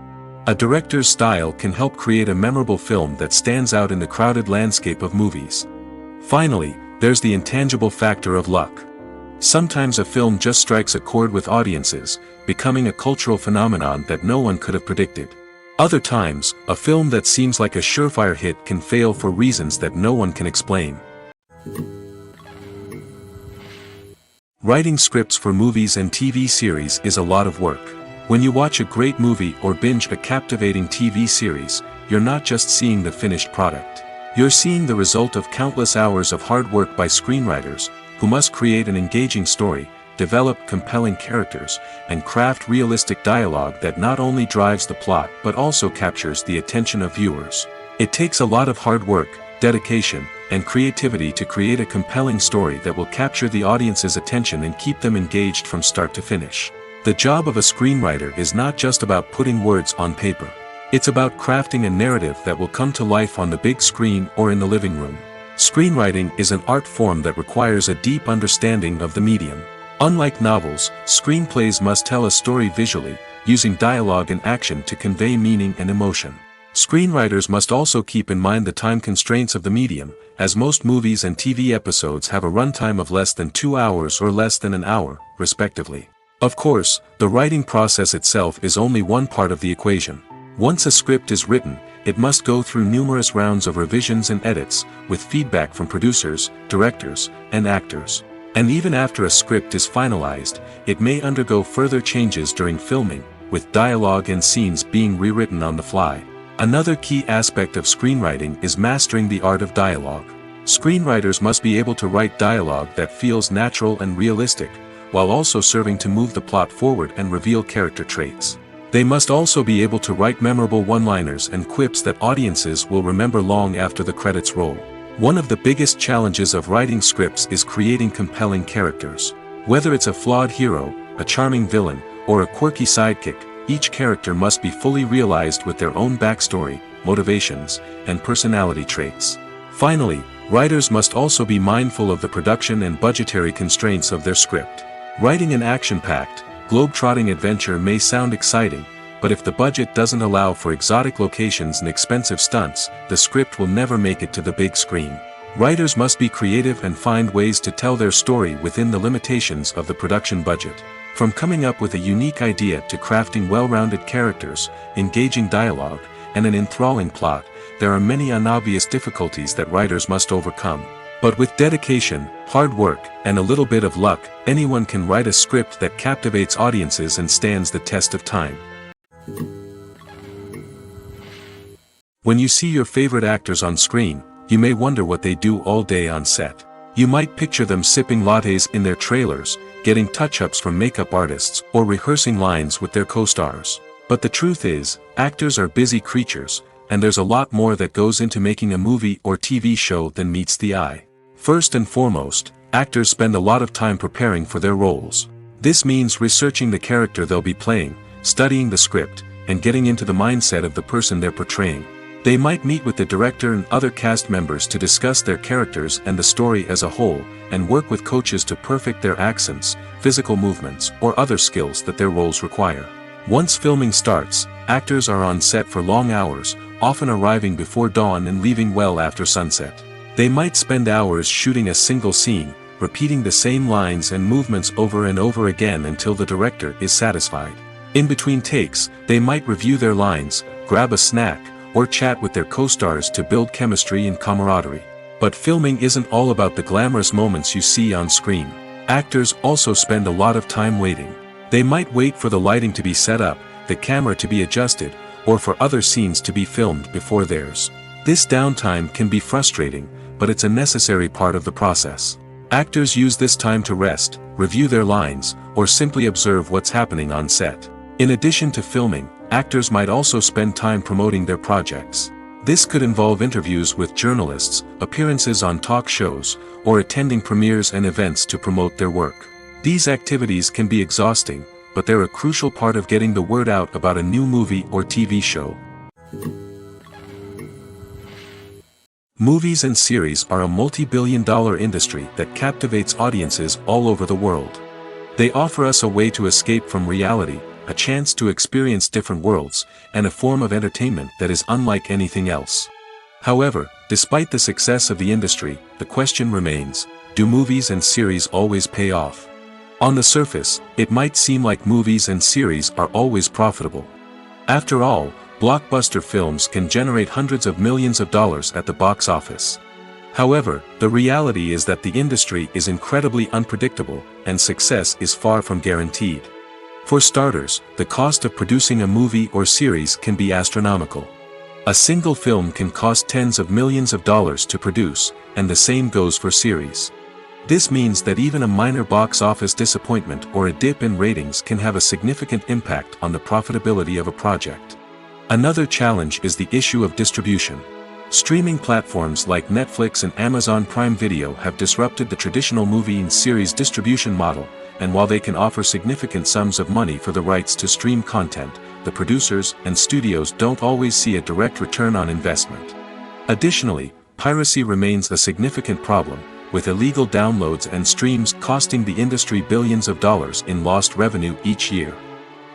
S2: A director's style can help create a memorable film that stands out in the crowded landscape of movies. Finally, there's the intangible factor of luck. Sometimes a film just strikes a chord with audiences, becoming a cultural phenomenon that no one could have predicted. Other times, a film that seems like a surefire hit can fail for reasons that no one can explain. Writing scripts for movies and TV series is a lot of work. When you watch a great movie or binge a captivating TV series, you're not just seeing the finished product. You're seeing the result of countless hours of hard work by screenwriters, who must create an engaging story, develop compelling characters, and craft realistic dialogue that not only drives the plot but also captures the attention of viewers. It takes a lot of hard work, dedication, and creativity to create a compelling story that will capture the audience's attention and keep them engaged from start to finish. The job of a screenwriter is not just about putting words on paper. It's about crafting a narrative that will come to life on the big screen or in the living room. Screenwriting is an art form that requires a deep understanding of the medium. Unlike novels, screenplays must tell a story visually, using dialogue and action to convey meaning and emotion. Screenwriters must also keep in mind the time constraints of the medium, as most movies and TV episodes have a runtime of less than 2 hours or less than an hour, respectively. Of course, the writing process itself is only one part of the equation. Once a script is written, it must go through numerous rounds of revisions and edits, with feedback from producers, directors, and actors. And even after a script is finalized, it may undergo further changes during filming, with dialogue and scenes being rewritten on the fly. Another key aspect of screenwriting is mastering the art of dialogue. Screenwriters must be able to write dialogue that feels natural and realistic, while also serving to move the plot forward and reveal character traits. They must also be able to write memorable one-liners and quips that audiences will remember long after the credits roll. One of the biggest challenges of writing scripts is creating compelling characters. Whether it's a flawed hero, a charming villain, or a quirky sidekick, each character must be fully realized with their own backstory, motivations, and personality traits. Finally, writers must also be mindful of the production and budgetary constraints of their script. Writing an action-packed, globe-trotting adventure may sound exciting, but if the budget doesn't allow for exotic locations and expensive stunts, the script will never make it to the big screen. Writers must be creative and find ways to tell their story within the limitations of the production budget. From coming up with a unique idea to crafting well-rounded characters, engaging dialogue, and an enthralling plot, there are many unobvious difficulties that writers must overcome. But with dedication, hard work, and a little bit of luck, anyone can write a script that captivates audiences and stands the test of time. When you see your favorite actors on screen, you may wonder what they do all day on set. You might picture them sipping lattes in their trailers, getting touch-ups from makeup artists, or rehearsing lines with their co-stars. But the truth is, actors are busy creatures, and there's a lot more that goes into making a movie or TV show than meets the eye. First and foremost, actors spend a lot of time preparing for their roles. This means researching the character they'll be playing, studying the script, and getting into the mindset of the person they're portraying. They might meet with the director and other cast members to discuss their characters and the story as a whole, and work with coaches to perfect their accents, physical movements, or other skills that their roles require. Once filming starts, actors are on set for long hours, often arriving before dawn and leaving well after sunset. They might spend hours shooting a single scene, repeating the same lines and movements over and over again until the director is satisfied. In between takes, they might review their lines, grab a snack, or chat with their co-stars to build chemistry and camaraderie. But filming isn't all about the glamorous moments you see on screen. Actors also spend a lot of time waiting. They might wait for the lighting to be set up, the camera to be adjusted, or for other scenes to be filmed before theirs. This downtime can be frustrating, but it's a necessary part of the process. Actors use this time to rest, review their lines, or simply observe what's happening on set. In addition to filming, actors might also spend time promoting their projects. This could involve interviews with journalists, appearances on talk shows, or attending premieres and events to promote their work. These activities can be exhausting, but they're a crucial part of getting the word out about a new movie or TV show. Movies and series are a multi-billion-dollar industry that captivates audiences all over the world. They offer us a way to escape from reality, a chance to experience different worlds, and a form of entertainment that is unlike anything else. However, despite the success of the industry, the question remains, do movies and series always pay off? On the surface, it might seem like movies and series are always profitable. After all, blockbuster films can generate hundreds of millions of dollars at the box office. However, the reality is that the industry is incredibly unpredictable, and success is far from guaranteed. For starters, the cost of producing a movie or series can be astronomical. A single film can cost tens of millions of dollars to produce, and the same goes for series. This means that even a minor box office disappointment or a dip in ratings can have a significant impact on the profitability of a project. Another challenge is the issue of distribution. Streaming platforms like Netflix and Amazon Prime Video have disrupted the traditional movie and series distribution model, and while they can offer significant sums of money for the rights to stream content, the producers and studios don't always see a direct return on investment. Additionally, piracy remains a significant problem, with illegal downloads and streams costing the industry billions of dollars in lost revenue each year.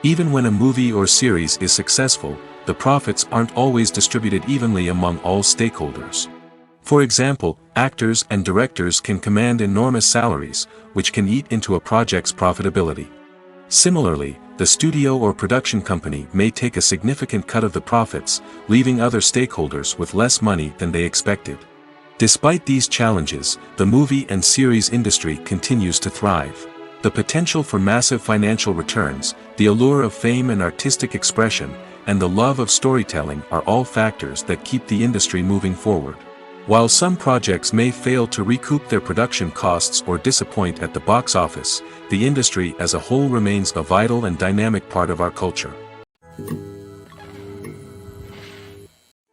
S2: Even when a movie or series is successful, the profits aren't always distributed evenly among all stakeholders. For example, actors and directors can command enormous salaries, which can eat into a project's profitability. Similarly, the studio or production company may take a significant cut of the profits, leaving other stakeholders with less money than they expected. Despite these challenges, the movie and series industry continues to thrive. The potential for massive financial returns, the allure of fame and artistic expression, and the love of storytelling are all factors that keep the industry moving forward. While some projects may fail to recoup their production costs or disappoint at the box office, the industry as a whole remains a vital and dynamic part of our culture.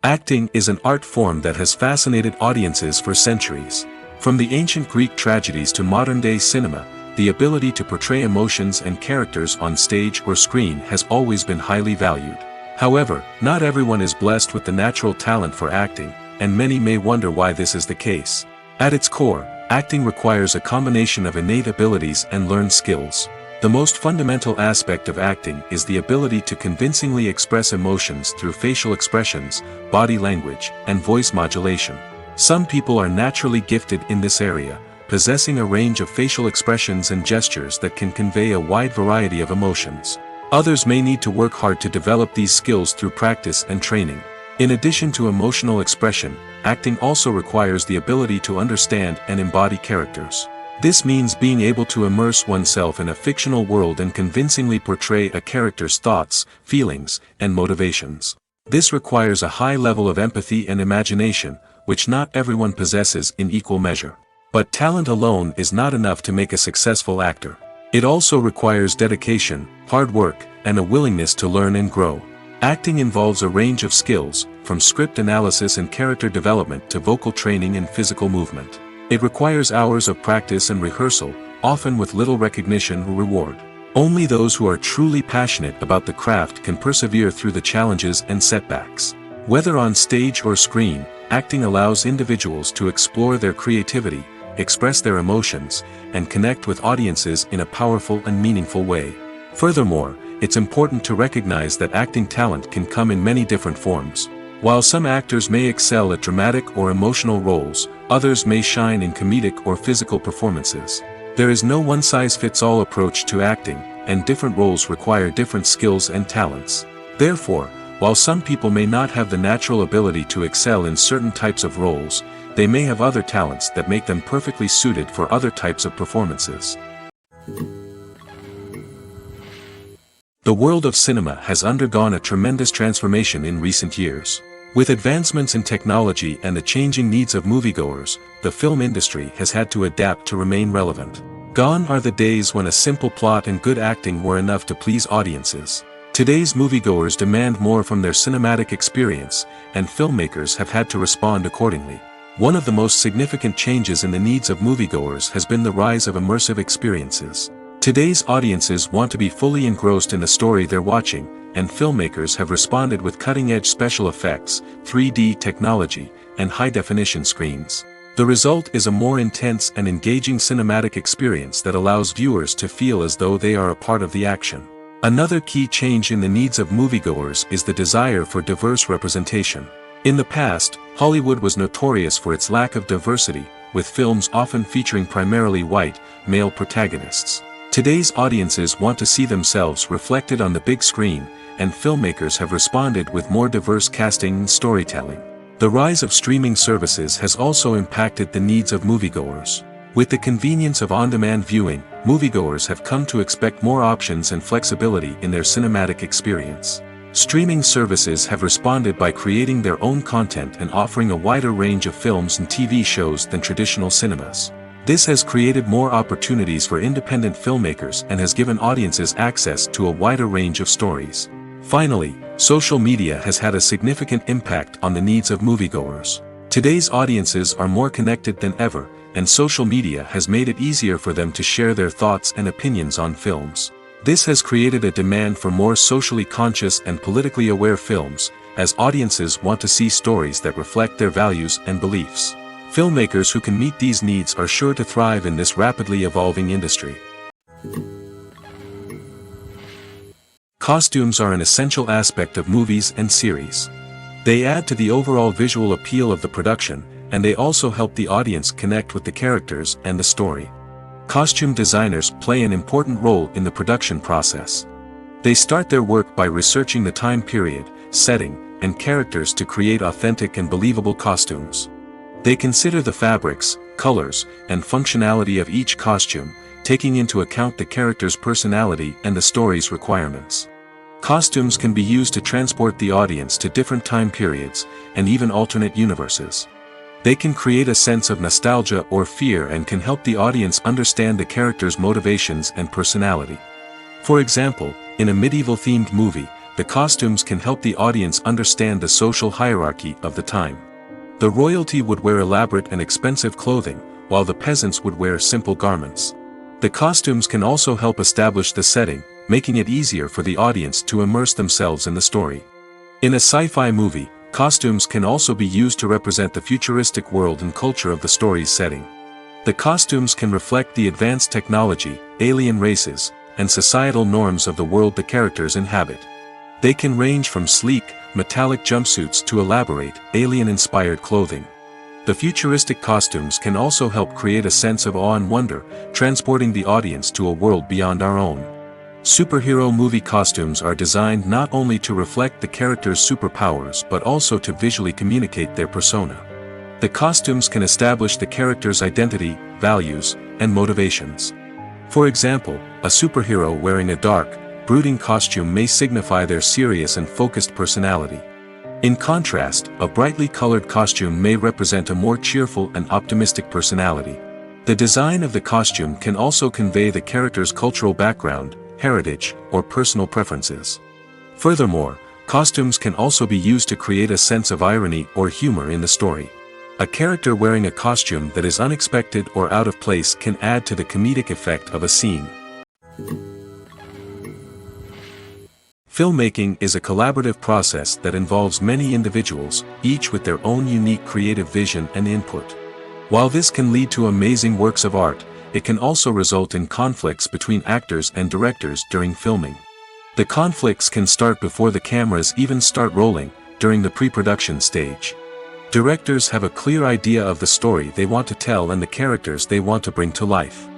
S2: Acting is an art form that has fascinated audiences for centuries. From the ancient Greek tragedies to modern-day cinema, the ability to portray emotions and characters on stage or screen has always been highly valued. However, not everyone is blessed with the natural talent for acting, and many may wonder why this is the case. At its core, acting requires a combination of innate abilities and learned skills. The most fundamental aspect of acting is the ability to convincingly express emotions through facial expressions, body language, and voice modulation. Some people are naturally gifted in this area, possessing a range of facial expressions and gestures that can convey a wide variety of emotions. Others may need to work hard to develop these skills through practice and training. In addition to emotional expression, acting also requires the ability to understand and embody characters. This means being able to immerse oneself in a fictional world and convincingly portray a character's thoughts, feelings, and motivations. This requires a high level of empathy and imagination, which not everyone possesses in equal measure. But talent alone is not enough to make a successful actor. It also requires dedication, hard work, and a willingness to learn and grow. Acting involves a range of skills, from script analysis and character development to vocal training and physical movement. It requires hours of practice and rehearsal, often with little recognition or reward. Only those who are truly passionate about the craft can persevere through the challenges and setbacks. Whether on stage or screen, acting allows individuals to explore their creativity, express their emotions, and connect with audiences in a powerful and meaningful way. Furthermore, it's important to recognize that acting talent can come in many different forms. While some actors may excel at dramatic or emotional roles, others may shine in comedic or physical performances. There is no one-size-fits-all approach to acting, and different roles require different skills and talents. Therefore, while some people may not have the natural ability to excel in certain types of roles, they may have other talents that make them perfectly suited for other types of performances. The world of cinema has undergone a tremendous transformation in recent years. With advancements in technology and the changing needs of moviegoers, the film industry has had to adapt to remain relevant. Gone are the days when a simple plot and good acting were enough to please audiences. Today's moviegoers demand more from their cinematic experience, and filmmakers have had to respond accordingly. One of the most significant changes in the needs of moviegoers has been the rise of immersive experiences. Today's audiences want to be fully engrossed in the story they're watching, and filmmakers have responded with cutting-edge special effects, 3D technology, and high-definition screens. The result is a more intense and engaging cinematic experience that allows viewers to feel as though they are a part of the action. Another key change in the needs of moviegoers is the desire for diverse representation. In the past, Hollywood was notorious for its lack of diversity, with films often featuring primarily white, male protagonists. Today's audiences want to see themselves reflected on the big screen, and filmmakers have responded with more diverse casting and storytelling. The rise of streaming services has also impacted the needs of moviegoers. With the convenience of on-demand viewing, moviegoers have come to expect more options and flexibility in their cinematic experience. Streaming services have responded by creating their own content and offering a wider range of films and TV shows than traditional cinemas. This has created more opportunities for independent filmmakers and has given audiences access to a wider range of stories. Finally, social media has had a significant impact on the needs of moviegoers. Today's audiences are more connected than ever, and social media has made it easier for them to share their thoughts and opinions on films. This has created a demand for more socially conscious and politically aware films, as audiences want to see stories that reflect their values and beliefs. Filmmakers who can meet these needs are sure to thrive in this rapidly evolving industry. Costumes are an essential aspect of movies and series. They add to the overall visual appeal of the production, and they also help the audience connect with the characters and the story. Costume designers play an important role in the production process. They start their work by researching the time period, setting, and characters to create authentic and believable costumes. They consider the fabrics, colors, and functionality of each costume, taking into account the character's personality and the story's requirements. Costumes can be used to transport the audience to different time periods, and even alternate universes. They can create a sense of nostalgia or fear and can help the audience understand the character's motivations and personality. For example, in a medieval-themed movie, the costumes can help the audience understand the social hierarchy of the time. The royalty would wear elaborate and expensive clothing, while the peasants would wear simple garments. The costumes can also help establish the setting, making it easier for the audience to immerse themselves in the story. In a sci-fi movie, costumes can also be used to represent the futuristic world and culture of the story's setting. The costumes can reflect the advanced technology, alien races, and societal norms of the world the characters inhabit. They can range from sleek, metallic jumpsuits to elaborate, alien-inspired clothing. The futuristic costumes can also help create a sense of awe and wonder, transporting the audience to a world beyond our own. Superhero movie costumes are designed not only to reflect the character's superpowers but also to visually communicate their persona. The costumes can establish the character's identity, values, and motivations. For example, a superhero wearing a dark, brooding costume may signify their serious and focused personality. In contrast, a brightly colored costume may represent a more cheerful and optimistic personality. The design of the costume can also convey the character's cultural background, heritage, or personal preferences. Furthermore, costumes can also be used to create a sense of irony or humor in the story. A character wearing a costume that is unexpected or out of place can add to the comedic effect of a scene. Filmmaking is a collaborative process that involves many individuals, each with their own unique creative vision and input. While this can lead to amazing works of art, it can also result in conflicts between actors and directors during filming. The conflicts can start before the cameras even start rolling, during the pre-production stage. Directors have a clear idea of the story they want to tell and the characters they want to bring to life.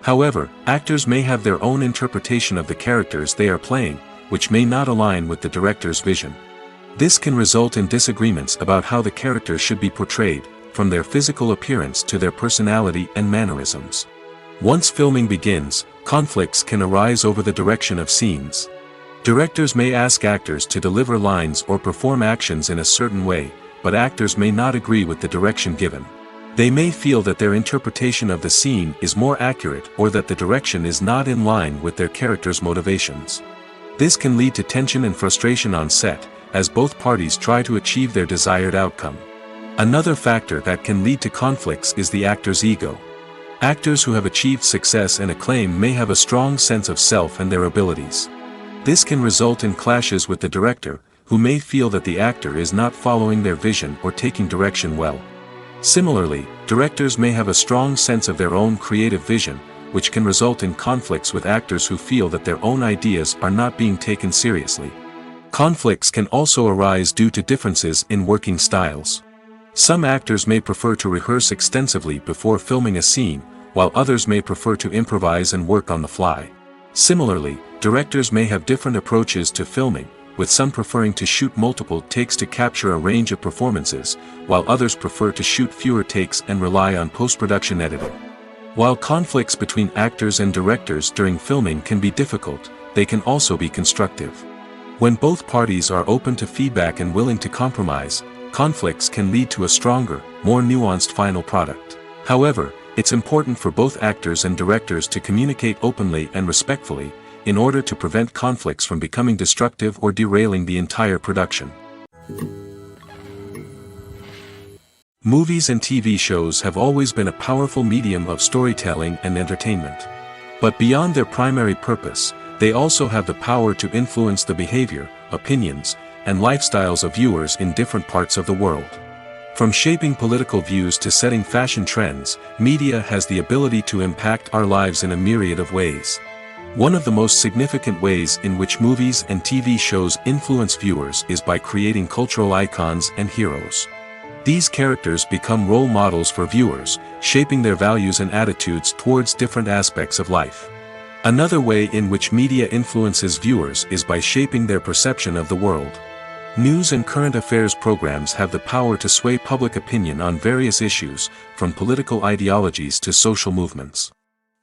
S2: However, actors may have their own interpretation of the characters they are playing, which may not align with the director's vision. This can result in disagreements about how the characters should be portrayed, from their physical appearance to their personality and mannerisms. Once filming begins, conflicts can arise over the direction of scenes. Directors may ask actors to deliver lines or perform actions in a certain way, but actors may not agree with the direction given. They may feel that their interpretation of the scene is more accurate or that the direction is not in line with their character's motivations. This can lead to tension and frustration on set, as both parties try to achieve their desired outcome. Another factor that can lead to conflicts is the actor's ego. Actors who have achieved success and acclaim may have a strong sense of self and their abilities. This can result in clashes with the director, who may feel that the actor is not following their vision or taking direction well. Similarly, directors may have a strong sense of their own creative vision, which can result in conflicts with actors who feel that their own ideas are not being taken seriously. Conflicts can also arise due to differences in working styles. Some actors may prefer to rehearse extensively before filming a scene, while others may prefer to improvise and work on the fly. Similarly, directors may have different approaches to filming, with some preferring to shoot multiple takes to capture a range of performances, while others prefer to shoot fewer takes and rely on post-production editing. While conflicts between actors and directors during filming can be difficult, they can also be constructive. When both parties are open to feedback and willing to compromise, conflicts can lead to a stronger, more nuanced final product. However, it's important for both actors and directors to communicate openly and respectfully, in order to prevent conflicts from becoming destructive or derailing the entire production. Movies and TV shows have always been a powerful medium of storytelling and entertainment. But beyond their primary purpose, they also have the power to influence the behavior, opinions, and lifestyles of viewers in different parts of the world. From shaping political views to setting fashion trends, media has the ability to impact our lives in a myriad of ways. One of the most significant ways in which movies and TV shows influence viewers is by creating cultural icons and heroes. These characters become role models for viewers, shaping their values and attitudes towards different aspects of life. Another way in which media influences viewers is by shaping their perception of the world. News and current affairs programs have the power to sway public opinion on various issues, from political ideologies to social movements.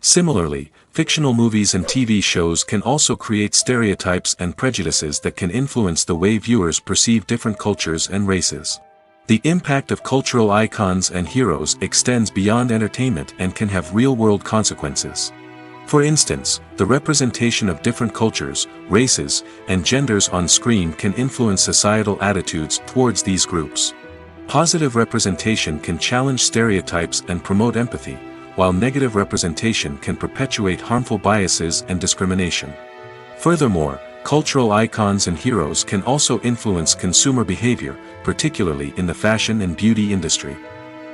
S2: Similarly, fictional movies and TV shows can also create stereotypes and prejudices that can influence the way viewers perceive different cultures and races. The impact of cultural icons and heroes extends beyond entertainment and can have real-world consequences. For instance, the representation of different cultures, races, and genders on screen can influence societal attitudes towards these groups. Positive representation can challenge stereotypes and promote empathy, while negative representation can perpetuate harmful biases and discrimination. Furthermore, cultural icons and heroes can also influence consumer behavior, particularly in the fashion and beauty industry.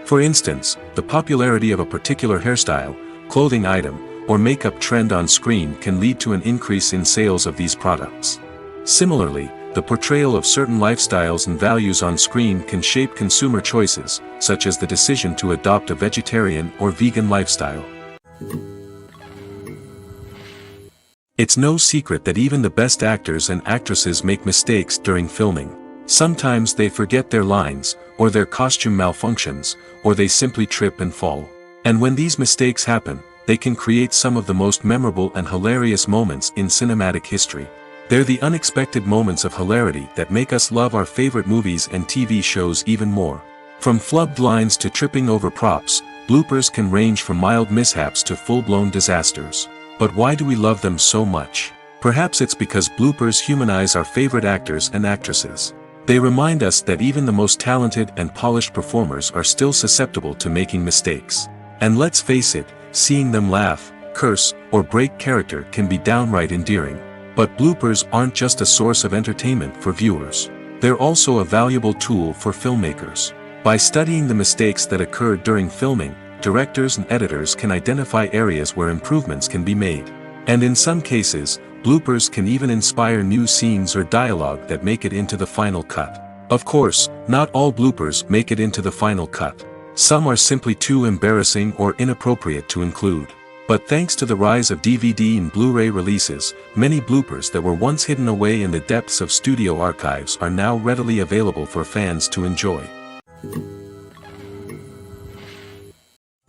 S2: For instance, the popularity of a particular hairstyle, clothing item, or makeup trend on screen can lead to an increase in sales of these products. Similarly, the portrayal of certain lifestyles and values on screen can shape consumer choices, such as the decision to adopt a vegetarian or vegan lifestyle. It's no secret that even the best actors and actresses make mistakes during filming. Sometimes they forget their lines, or their costume malfunctions, or they simply trip and fall. And when these mistakes happen, they can create some of the most memorable and hilarious moments in cinematic history. They're the unexpected moments of hilarity that make us love our favorite movies and TV shows even more. From flubbed lines to tripping over props, bloopers can range from mild mishaps to full-blown disasters. But why do we love them so much? Perhaps it's because bloopers humanize our favorite actors and actresses. They remind us that even the most talented and polished performers are still susceptible to making mistakes. And let's face it, seeing them laugh, curse, or break character can be downright endearing. But bloopers aren't just a source of entertainment for viewers. They're also a valuable tool for filmmakers. By studying the mistakes that occurred during filming, directors and editors can identify areas where improvements can be made. And in some cases, bloopers can even inspire new scenes or dialogue that make it into the final cut. Of course, not all bloopers make it into the final cut. Some are simply too embarrassing or inappropriate to include. But thanks to the rise of DVD and Blu-ray releases, many bloopers that were once hidden away in the depths of studio archives are now readily available for fans to enjoy.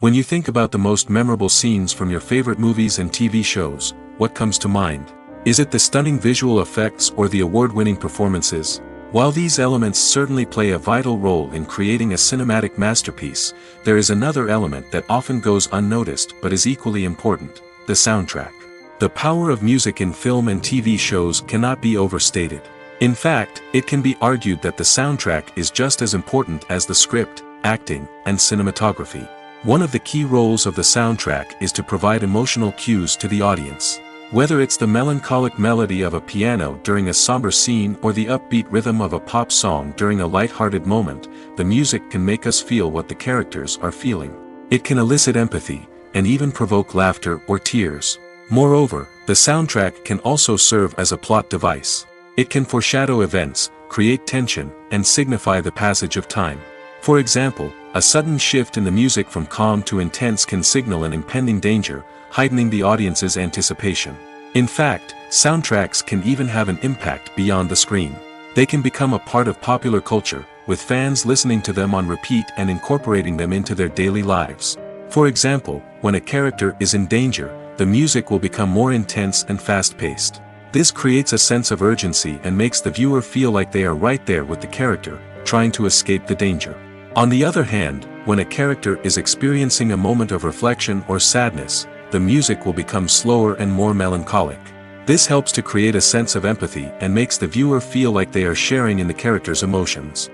S2: When you think about the most memorable scenes from your favorite movies and TV shows, what comes to mind? Is it the stunning visual effects or the award-winning performances? While these elements certainly play a vital role in creating a cinematic masterpiece, there is another element that often goes unnoticed but is equally important: the soundtrack. The power of music in film and TV shows cannot be overstated. In fact, it can be argued that the soundtrack is just as important as the script, acting, and cinematography. One of the key roles of the soundtrack is to provide emotional cues to the audience. Whether it's the melancholic melody of a piano during a somber scene or the upbeat rhythm of a pop song during a light-hearted moment, the music can make us feel what the characters are feeling. It can elicit empathy, and even provoke laughter or tears. Moreover, the soundtrack can also serve as a plot device. It can foreshadow events, create tension, and signify the passage of time. For example, a sudden shift in the music from calm to intense can signal an impending danger, heightening the audience's anticipation. In fact, soundtracks can even have an impact beyond the screen. They can become a part of popular culture, with fans listening to them on repeat and incorporating them into their daily lives. For example, when a character is in danger, the music will become more intense and fast-paced. This creates a sense of urgency and makes the viewer feel like they are right there with the character, trying to escape the danger. On the other hand, when a character is experiencing a moment of reflection or sadness, the music will become slower and more melancholic. This helps to create a sense of empathy and makes the viewer feel like they are sharing in the character's emotions.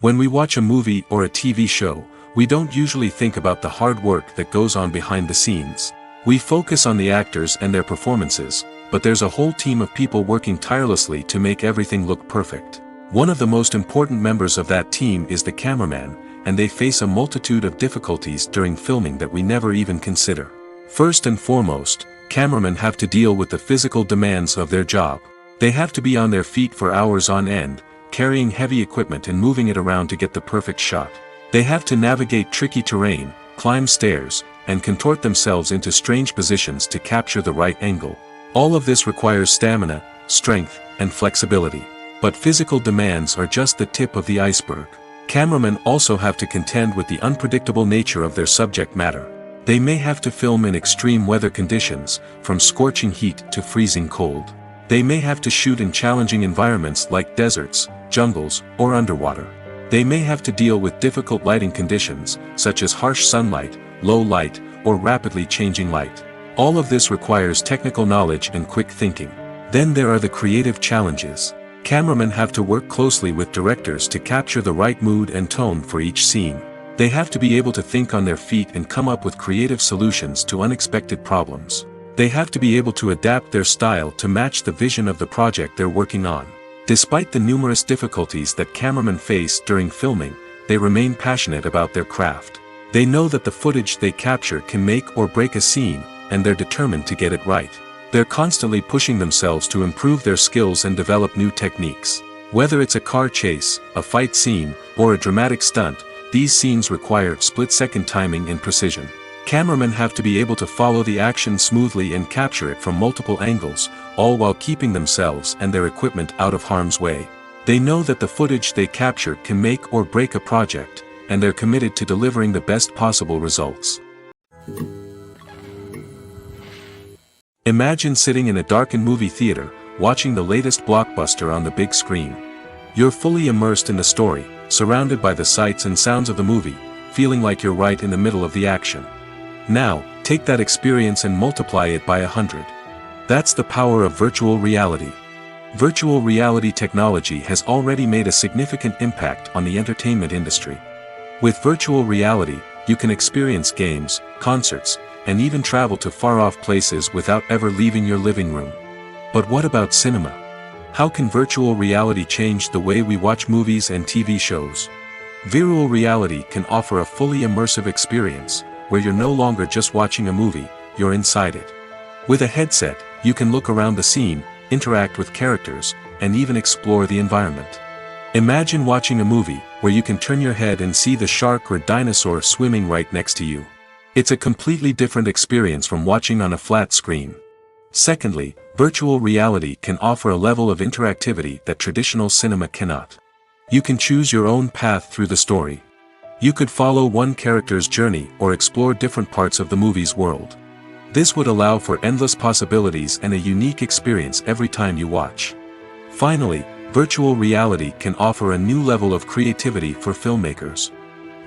S2: When we watch a movie or a TV show, we don't usually think about the hard work that goes on behind the scenes. We focus on the actors and their performances, but there's a whole team of people working tirelessly to make everything look perfect. One of the most important members of that team is the cameraman, and they face a multitude of difficulties during filming that we never even consider. First and foremost, cameramen have to deal with the physical demands of their job. They have to be on their feet for hours on end, carrying heavy equipment and moving it around to get the perfect shot. They have to navigate tricky terrain, climb stairs, and contort themselves into strange positions to capture the right angle. All of this requires stamina, strength, and flexibility. But physical demands are just the tip of the iceberg. Cameramen also have to contend with the unpredictable nature of their subject matter. They may have to film in extreme weather conditions, from scorching heat to freezing cold. They may have to shoot in challenging environments like deserts, jungles, or underwater. They may have to deal with difficult lighting conditions, such as harsh sunlight, low light, or rapidly changing light. All of this requires technical knowledge and quick thinking. Then there are the creative challenges. Cameramen have to work closely with directors to capture the right mood and tone for each scene. They have to be able to think on their feet and come up with creative solutions to unexpected problems. They have to be able to adapt their style to match the vision of the project they're working on. Despite the numerous difficulties that cameramen face during filming, they remain passionate about their craft. They know that the footage they capture can make or break a scene, and they're determined to get it right. They're constantly pushing themselves to improve their skills and develop new techniques. Whether it's a car chase, a fight scene, or a dramatic stunt, these scenes require split-second timing and precision. Cameramen have to be able to follow the action smoothly and capture it from multiple angles, all while keeping themselves and their equipment out of harm's way. They know that the footage they capture can make or break a project, and they're committed to delivering the best possible results. Imagine sitting in a darkened movie theater, watching the latest blockbuster on the big screen. You're fully immersed in the story, surrounded by the sights and sounds of the movie, feeling like you're right in the middle of the action. Now, take that experience and multiply it by 100. That's the power of virtual reality. Virtual reality technology has already made a significant impact on the entertainment industry. With virtual reality, you can experience games, concerts, and even travel to far-off places without ever leaving your living room. But what about cinema? How can virtual reality change the way we watch movies and TV shows? Virtual reality can offer a fully immersive experience, where you're no longer just watching a movie, you're inside it. With a headset, you can look around the scene, interact with characters, and even explore the environment. Imagine watching a movie, where you can turn your head and see the shark or dinosaur swimming right next to you. It's a completely different experience from watching on a flat screen. Secondly, virtual reality can offer a level of interactivity that traditional cinema cannot. You can choose your own path through the story. You could follow one character's journey or explore different parts of the movie's world. This would allow for endless possibilities and a unique experience every time you watch. Finally, virtual reality can offer a new level of creativity for filmmakers.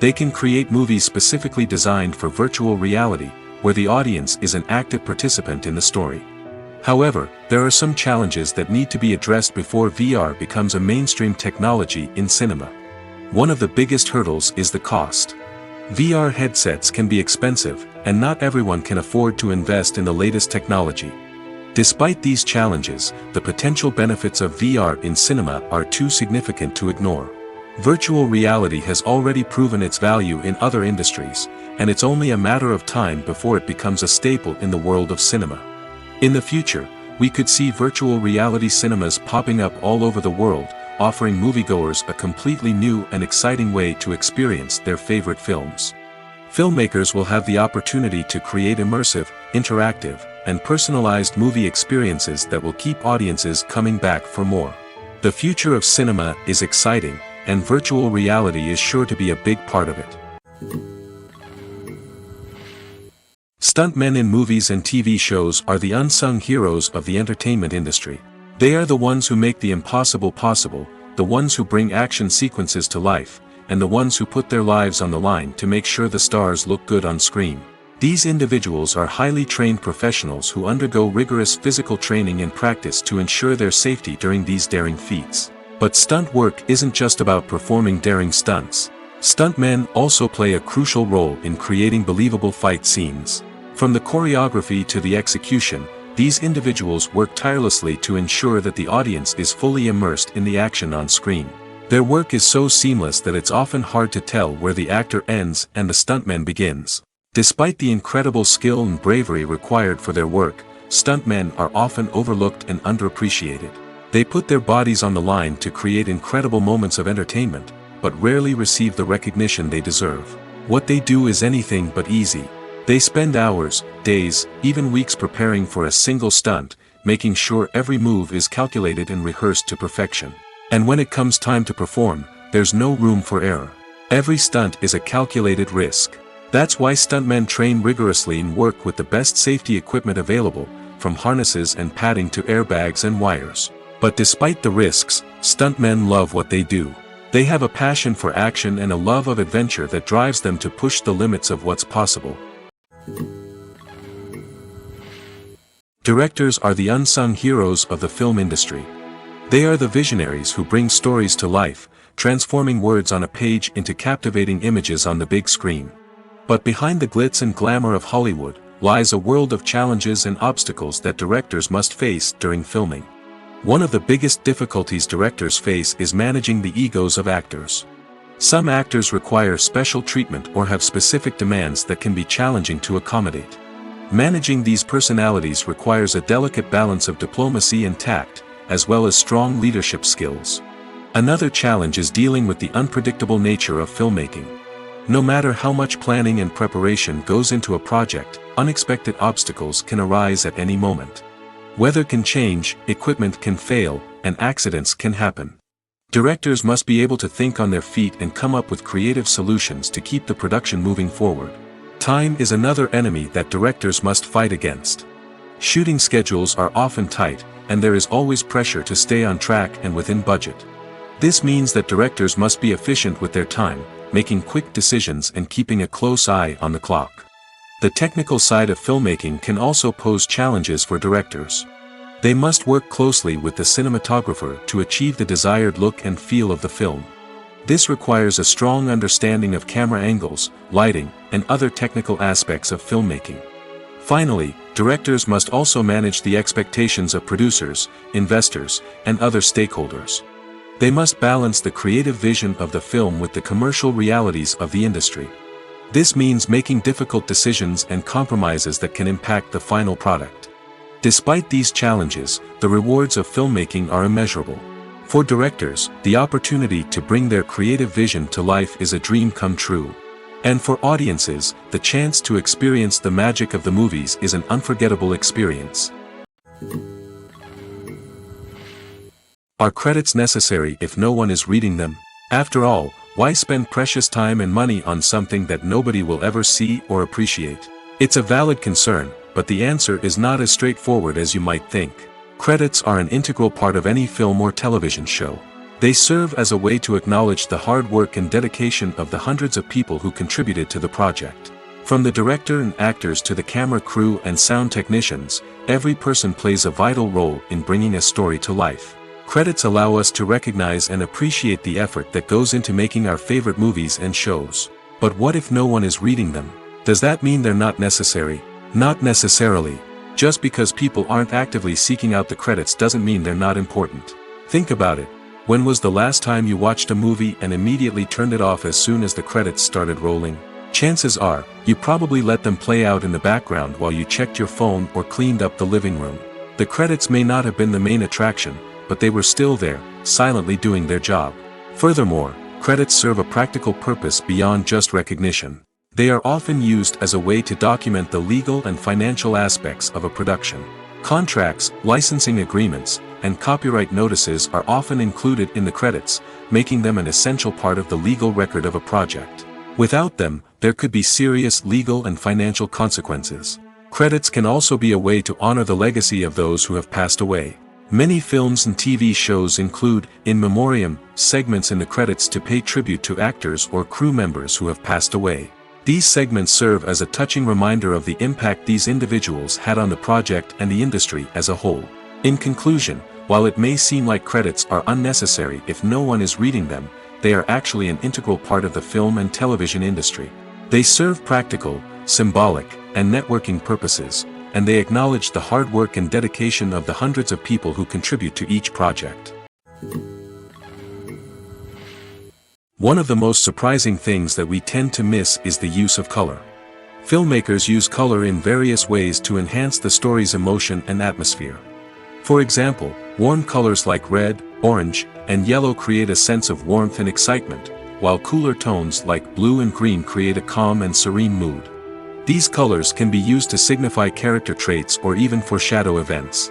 S2: They can create movies specifically designed for virtual reality, where the audience is an active participant in the story. However, there are some challenges that need to be addressed before VR becomes a mainstream technology in cinema. One of the biggest hurdles is the cost. VR headsets can be expensive, and not everyone can afford to invest in the latest technology. Despite these challenges, the potential benefits of VR in cinema are too significant to ignore. Virtual reality has already proven its value in other industries, and it's only a matter of time before it becomes a staple in the world of cinema. In the future, we could see virtual reality cinemas popping up all over the world, offering moviegoers a completely new and exciting way to experience their favorite films. Filmmakers will have the opportunity to create immersive, interactive, and personalized movie experiences that will keep audiences coming back for more. The future of cinema is exciting, and virtual reality is sure to be a big part of it. Stuntmen in movies and TV shows are the unsung heroes of the entertainment industry. They are the ones who make the impossible possible, the ones who bring action sequences to life, and the ones who put their lives on the line to make sure the stars look good on screen. These individuals are highly trained professionals who undergo rigorous physical training and practice to ensure their safety during these daring feats. But stunt work isn't just about performing daring stunts. Stuntmen also play a crucial role in creating believable fight scenes. From the choreography to the execution, these individuals work tirelessly to ensure that the audience is fully immersed in the action on screen. Their work is so seamless that it's often hard to tell where the actor ends and the stuntman begins. Despite the incredible skill and bravery required for their work, stuntmen are often overlooked and underappreciated. They put their bodies on the line to create incredible moments of entertainment, but rarely receive the recognition they deserve. What they do is anything but easy. They spend hours, days, even weeks preparing for a single stunt, making sure every move is calculated and rehearsed to perfection. And when it comes time to perform, there's no room for error. Every stunt is a calculated risk. That's why stuntmen train rigorously and work with the best safety equipment available, from harnesses and padding to airbags and wires. But despite the risks, stuntmen love what they do. They have a passion for action and a love of adventure that drives them to push the limits of what's possible. Directors are the unsung heroes of the film industry. They are the visionaries who bring stories to life, transforming words on a page into captivating images on the big screen. But behind the glitz and glamour of Hollywood, lies a world of challenges and obstacles that directors must face during filming. One of the biggest difficulties directors face is managing the egos of actors. Some actors require special treatment or have specific demands that can be challenging to accommodate. Managing these personalities requires a delicate balance of diplomacy and tact, as well as strong leadership skills. Another challenge is dealing with the unpredictable nature of filmmaking. No matter how much planning and preparation goes into a project, unexpected obstacles can arise at any moment. Weather can change, equipment can fail, and accidents can happen. Directors must be able to think on their feet and come up with creative solutions to keep the production moving forward. Time is another enemy that directors must fight against. Shooting schedules are often tight, and there is always pressure to stay on track and within budget. This means that directors must be efficient with their time, making quick decisions and keeping a close eye on the clock. The technical side of filmmaking can also pose challenges for directors. They must work closely with the cinematographer to achieve the desired look and feel of the film. This requires a strong understanding of camera angles, lighting, and other technical aspects of filmmaking. Finally, directors must also manage the expectations of producers, investors, and other stakeholders. They must balance the creative vision of the film with the commercial realities of the industry. This means making difficult decisions and compromises that can impact the final product. Despite these challenges, the rewards of filmmaking are immeasurable. For directors, the opportunity to bring their creative vision to life is a dream come true. And for audiences, the chance to experience the magic of the movies is an unforgettable experience. Are credits necessary if no one is reading them? After all, why spend precious time and money on something that nobody will ever see or appreciate? It's a valid concern, but the answer is not as straightforward as you might think. Credits are an integral part of any film or television show. They serve as a way to acknowledge the hard work and dedication of the hundreds of people who contributed to the project. From the director and actors to the camera crew and sound technicians, every person plays a vital role in bringing a story to life. Credits allow us to recognize and appreciate the effort that goes into making our favorite movies and shows. But what if no one is reading them? Does that mean they're not necessary? Not necessarily. Just because people aren't actively seeking out the credits doesn't mean they're not important. Think about it. When was the last time you watched a movie and immediately turned it off as soon as the credits started rolling? Chances are, you probably let them play out in the background while you checked your phone or cleaned up the living room. The credits may not have been the main attraction, but they were still there, silently doing their job. Furthermore, credits serve a practical purpose beyond just recognition. They are often used as a way to document the legal and financial aspects of a production. Contracts, licensing agreements, and copyright notices are often included in the credits, making them an essential part of the legal record of a project. Without them, there could be serious legal and financial consequences. Credits can also be a way to honor the legacy of those who have passed away. Many films and TV shows include in memoriam segments in the credits to pay tribute to actors or crew members who have passed away. These segments serve as a touching reminder of the impact these individuals had on the project and the industry as a whole. In conclusion, while it may seem like credits are unnecessary if no one is reading them, they are actually an integral part of the film and television industry. They serve practical, symbolic, and networking purposes, and they acknowledge the hard work and dedication of the hundreds of people who contribute to each project. One of the most surprising things that we tend to miss is the use of color. Filmmakers use color in various ways to enhance the story's emotion and atmosphere. For example, warm colors like red, orange, and yellow create a sense of warmth and excitement, while cooler tones like blue and green create a calm and serene mood. These colors can be used to signify character traits or even foreshadow events.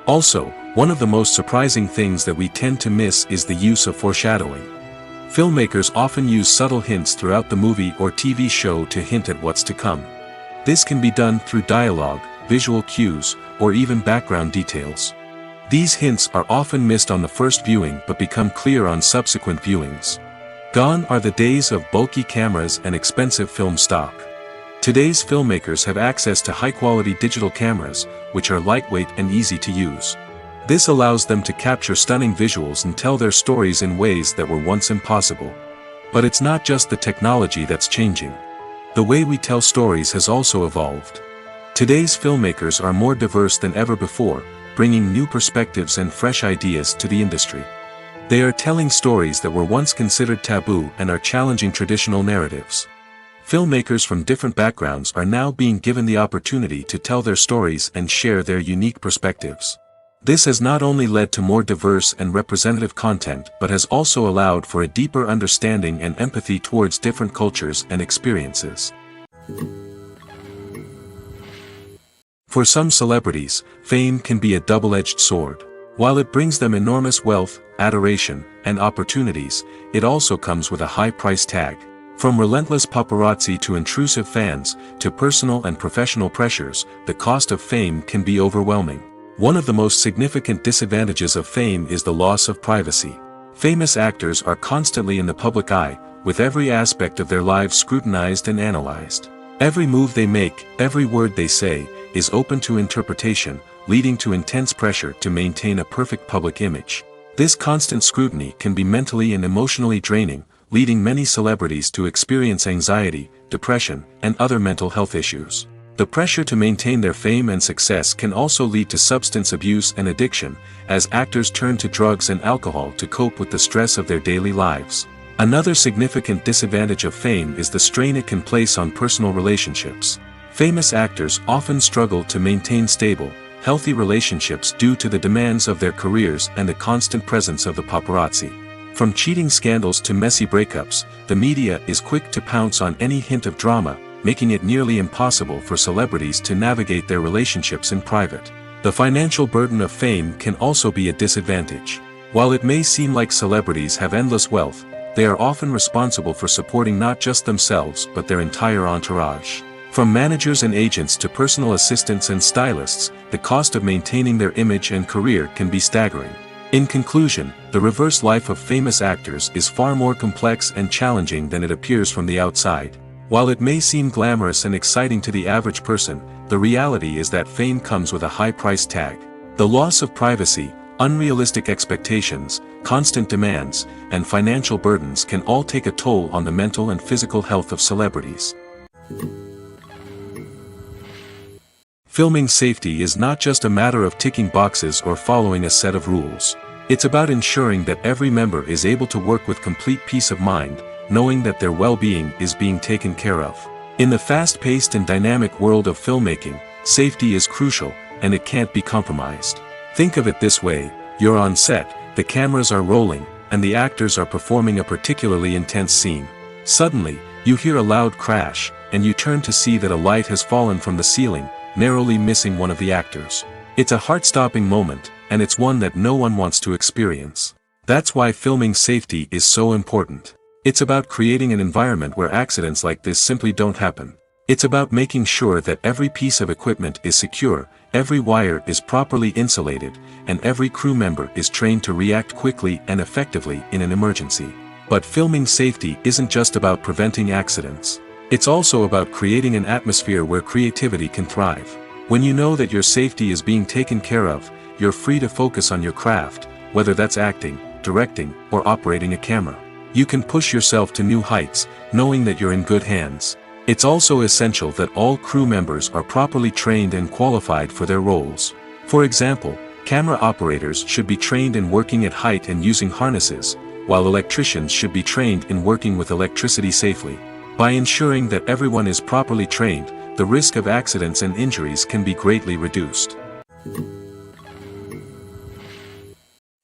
S2: Also, one of the most surprising things that we tend to miss is the use of foreshadowing. Filmmakers often use subtle hints throughout the movie or TV show to hint at what's to come. This can be done through dialogue, visual cues, or even background details. These hints are often missed on the first viewing but become clear on subsequent viewings. Gone are the days of bulky cameras and expensive film stock. Today's filmmakers have access to high-quality digital cameras, which are lightweight and easy to use. This allows them to capture stunning visuals and tell their stories in ways that were once impossible. But it's not just the technology that's changing. The way we tell stories has also evolved. Today's filmmakers are more diverse than ever before, bringing new perspectives and fresh ideas to the industry. They are telling stories that were once considered taboo and are challenging traditional narratives. Filmmakers from different backgrounds are now being given the opportunity to tell their stories and share their unique perspectives. This has not only led to more diverse and representative content but has also allowed for a deeper understanding and empathy towards different cultures and experiences. For some celebrities, fame can be a double-edged sword. While it brings them enormous wealth, adoration, and opportunities, it also comes with a high price tag. From relentless paparazzi to intrusive fans, to personal and professional pressures, the cost of fame can be overwhelming. One of the most significant disadvantages of fame is the loss of privacy. Famous actors are constantly in the public eye, with every aspect of their lives scrutinized and analyzed. Every move they make, every word they say, is open to interpretation, leading to intense pressure to maintain a perfect public image. This constant scrutiny can be mentally and emotionally draining, leading many celebrities to experience anxiety, depression, and other mental health issues. The pressure to maintain their fame and success can also lead to substance abuse and addiction, as actors turn to drugs and alcohol to cope with the stress of their daily lives. Another significant disadvantage of fame is the strain it can place on personal relationships. Famous actors often struggle to maintain stable, healthy relationships due to the demands of their careers and the constant presence of the paparazzi. From cheating scandals to messy breakups, the media is quick to pounce on any hint of drama, making it nearly impossible for celebrities to navigate their relationships in private. The financial burden of fame can also be a disadvantage. While it may seem like celebrities have endless wealth, they are often responsible for supporting not just themselves but their entire entourage. From managers and agents to personal assistants and stylists, the cost of maintaining their image and career can be staggering. In conclusion, the reverse life of famous actors is far more complex and challenging than it appears from the outside. While it may seem glamorous and exciting to the average person, the reality is that fame comes with a high price tag. The loss of privacy, unrealistic expectations, constant demands, and financial burdens can all take a toll on the mental and physical health of celebrities. Filming safety is not just a matter of ticking boxes or following a set of rules. It's about ensuring that every member is able to work with complete peace of mind, knowing that their well-being is being taken care of. In the fast-paced and dynamic world of filmmaking, safety is crucial, and it can't be compromised. Think of it this way: you're on set, the cameras are rolling, and the actors are performing a particularly intense scene. Suddenly, you hear a loud crash, and you turn to see that a light has fallen from the ceiling, narrowly missing one of the actors. It's a heart-stopping moment, and it's one that no one wants to experience. That's why filming safety is so important. It's about creating an environment where accidents like this simply don't happen. It's about making sure that every piece of equipment is secure, every wire is properly insulated, and every crew member is trained to react quickly and effectively in an emergency. But filming safety isn't just about preventing accidents. It's also about creating an atmosphere where creativity can thrive. When you know that your safety is being taken care of, you're free to focus on your craft, whether that's acting, directing, or operating a camera. You can push yourself to new heights, knowing that you're in good hands. It's also essential that all crew members are properly trained and qualified for their roles. For example, camera operators should be trained in working at height and using harnesses, while electricians should be trained in working with electricity safely. By ensuring that everyone is properly trained, the risk of accidents and injuries can be greatly reduced.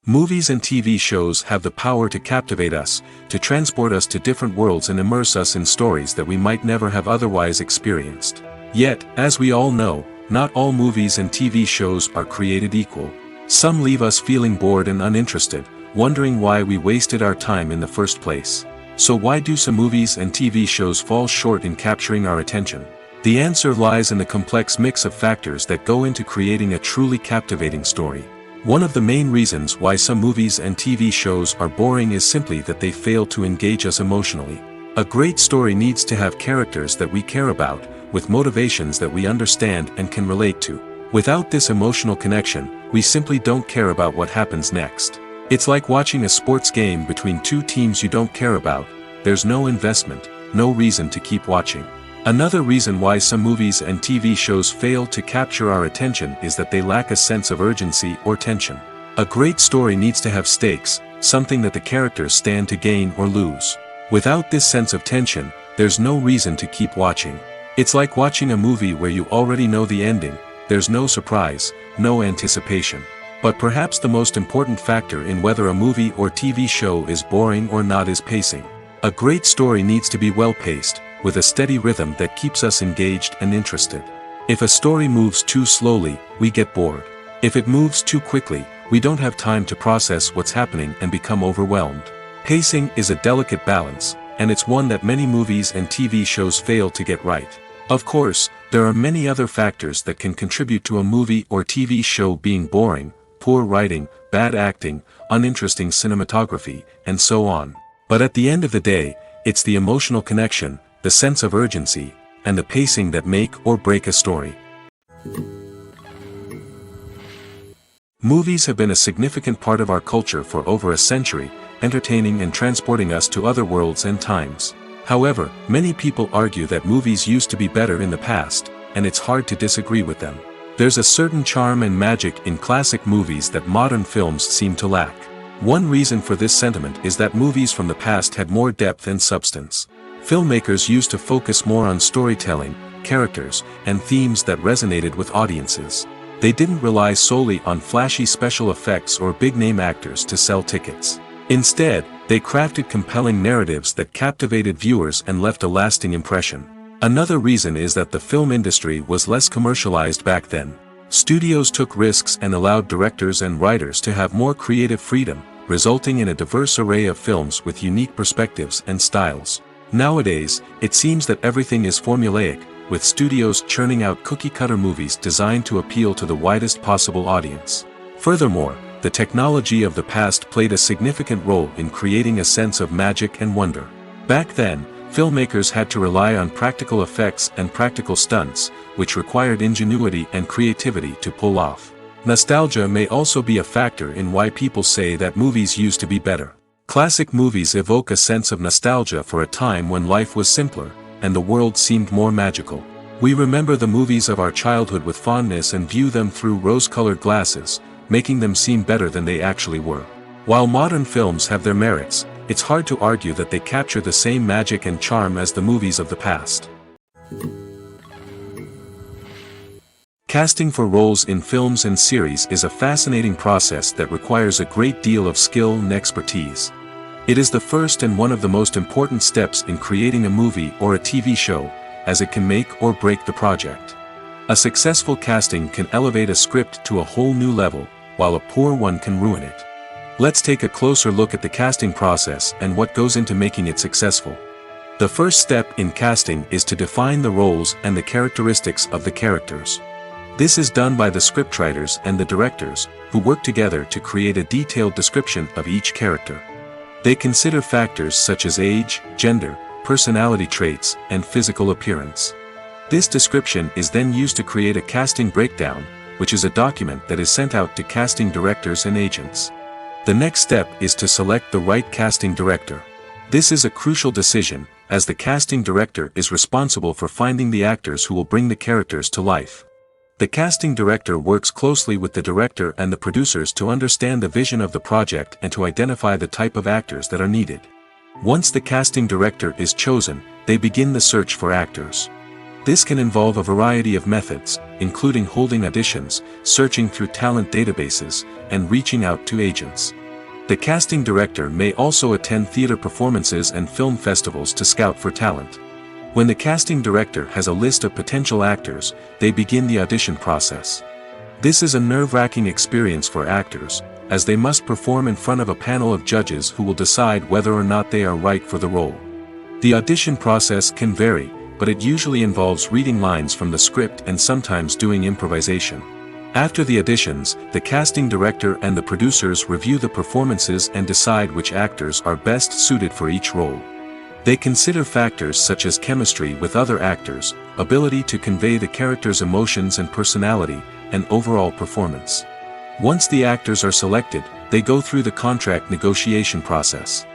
S2: Movies and TV shows have the power to captivate us, to transport us to different worlds and immerse us in stories that we might never have otherwise experienced. Yet, as we all know, not all movies and TV shows are created equal. Some leave us feeling bored and uninterested, wondering why we wasted our time in the first place. So why do some movies and TV shows fall short in capturing our attention? The answer lies in the complex mix of factors that go into creating a truly captivating story. One of the main reasons why some movies and TV shows are boring is simply that they fail to engage us emotionally. A great story needs to have characters that we care about, with motivations that we understand and can relate to. Without this emotional connection, we simply don't care about what happens next. It's like watching a sports game between two teams you don't care about. There's no investment, no reason to keep watching. Another reason why some movies and TV shows fail to capture our attention is that they lack a sense of urgency or tension. A great story needs to have stakes, something that the characters stand to gain or lose. Without this sense of tension, there's no reason to keep watching. It's like watching a movie where you already know the ending. There's no surprise, no anticipation. But perhaps the most important factor in whether a movie or TV show is boring or not is pacing. A great story needs to be well-paced, with a steady rhythm that keeps us engaged and interested. If a story moves too slowly, we get bored. If it moves too quickly, we don't have time to process what's happening and become overwhelmed. Pacing is a delicate balance, and it's one that many movies and TV shows fail to get right. Of course, there are many other factors that can contribute to a movie or TV show being boring: poor writing, bad acting, uninteresting cinematography, and so on. But at the end of the day, it's the emotional connection, the sense of urgency, and the pacing that make or break a story. Movies have been a significant part of our culture for over a century, entertaining and transporting us to other worlds and times. However, many people argue that movies used to be better in the past, and it's hard to disagree with them. There's a certain charm and magic in classic movies that modern films seem to lack. One reason for this sentiment is that movies from the past had more depth and substance. Filmmakers used to focus more on storytelling, characters, and themes that resonated with audiences. They didn't rely solely on flashy special effects or big-name actors to sell tickets. Instead, they crafted compelling narratives that captivated viewers and left a lasting impression. Another reason is that the film industry was less commercialized back then. Studios took risks and allowed directors and writers to have more creative freedom, resulting in a diverse array of films with unique perspectives and styles. Nowadays, it seems that everything is formulaic, with studios churning out cookie-cutter movies designed to appeal to the widest possible audience. Furthermore, the technology of the past played a significant role in creating a sense of magic and wonder. Back then, filmmakers had to rely on practical effects and practical stunts, which required ingenuity and creativity to pull off. Nostalgia may also be a factor in why people say that movies used to be better. Classic movies evoke a sense of nostalgia for a time when life was simpler, and the world seemed more magical. We remember the movies of our childhood with fondness and view them through rose-colored glasses, making them seem better than they actually were. While modern films have their merits, it's hard to argue that they capture the same magic and charm as the movies of the past. Casting for roles in films and series is a fascinating process that requires a great deal of skill and expertise. It is the first and one of the most important steps in creating a movie or a TV show, as it can make or break the project. A successful casting can elevate a script to a whole new level, while a poor one can ruin it. Let's take a closer look at the casting process and what goes into making it successful. The first step in casting is to define the roles and the characteristics of the characters. This is done by the scriptwriters and the directors, who work together to create a detailed description of each character. They consider factors such as age, gender, personality traits, and physical appearance. This description is then used to create a casting breakdown, which is a document that is sent out to casting directors and agents. The next step is to select the right casting director. This is a crucial decision, as the casting director is responsible for finding the actors who will bring the characters to life. The casting director works closely with the director and the producers to understand the vision of the project and to identify the type of actors that are needed. Once the casting director is chosen, they begin the search for actors. This can involve a variety of methods, including holding auditions, searching through talent databases, and reaching out to agents. The casting director may also attend theater performances and film festivals to scout for talent. When the casting director has a list of potential actors, they begin the audition process. This is a nerve-wracking experience for actors, as they must perform in front of a panel of judges who will decide whether or not they are right for the role. The audition process can vary, but it usually involves reading lines from the script and sometimes doing improvisation. After the auditions, the casting director and the producers review the performances and decide which actors are best suited for each role. They consider factors such as chemistry with other actors, ability to convey the character's emotions and personality, and overall performance. Once the actors are selected, they go through the contract negotiation process.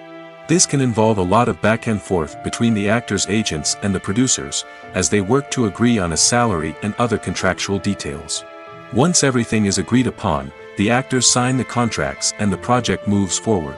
S2: This can involve a lot of back and forth between the actors' agents and the producers, as they work to agree on a salary and other contractual details. Once everything is agreed upon, the actors sign the contracts and the project moves forward.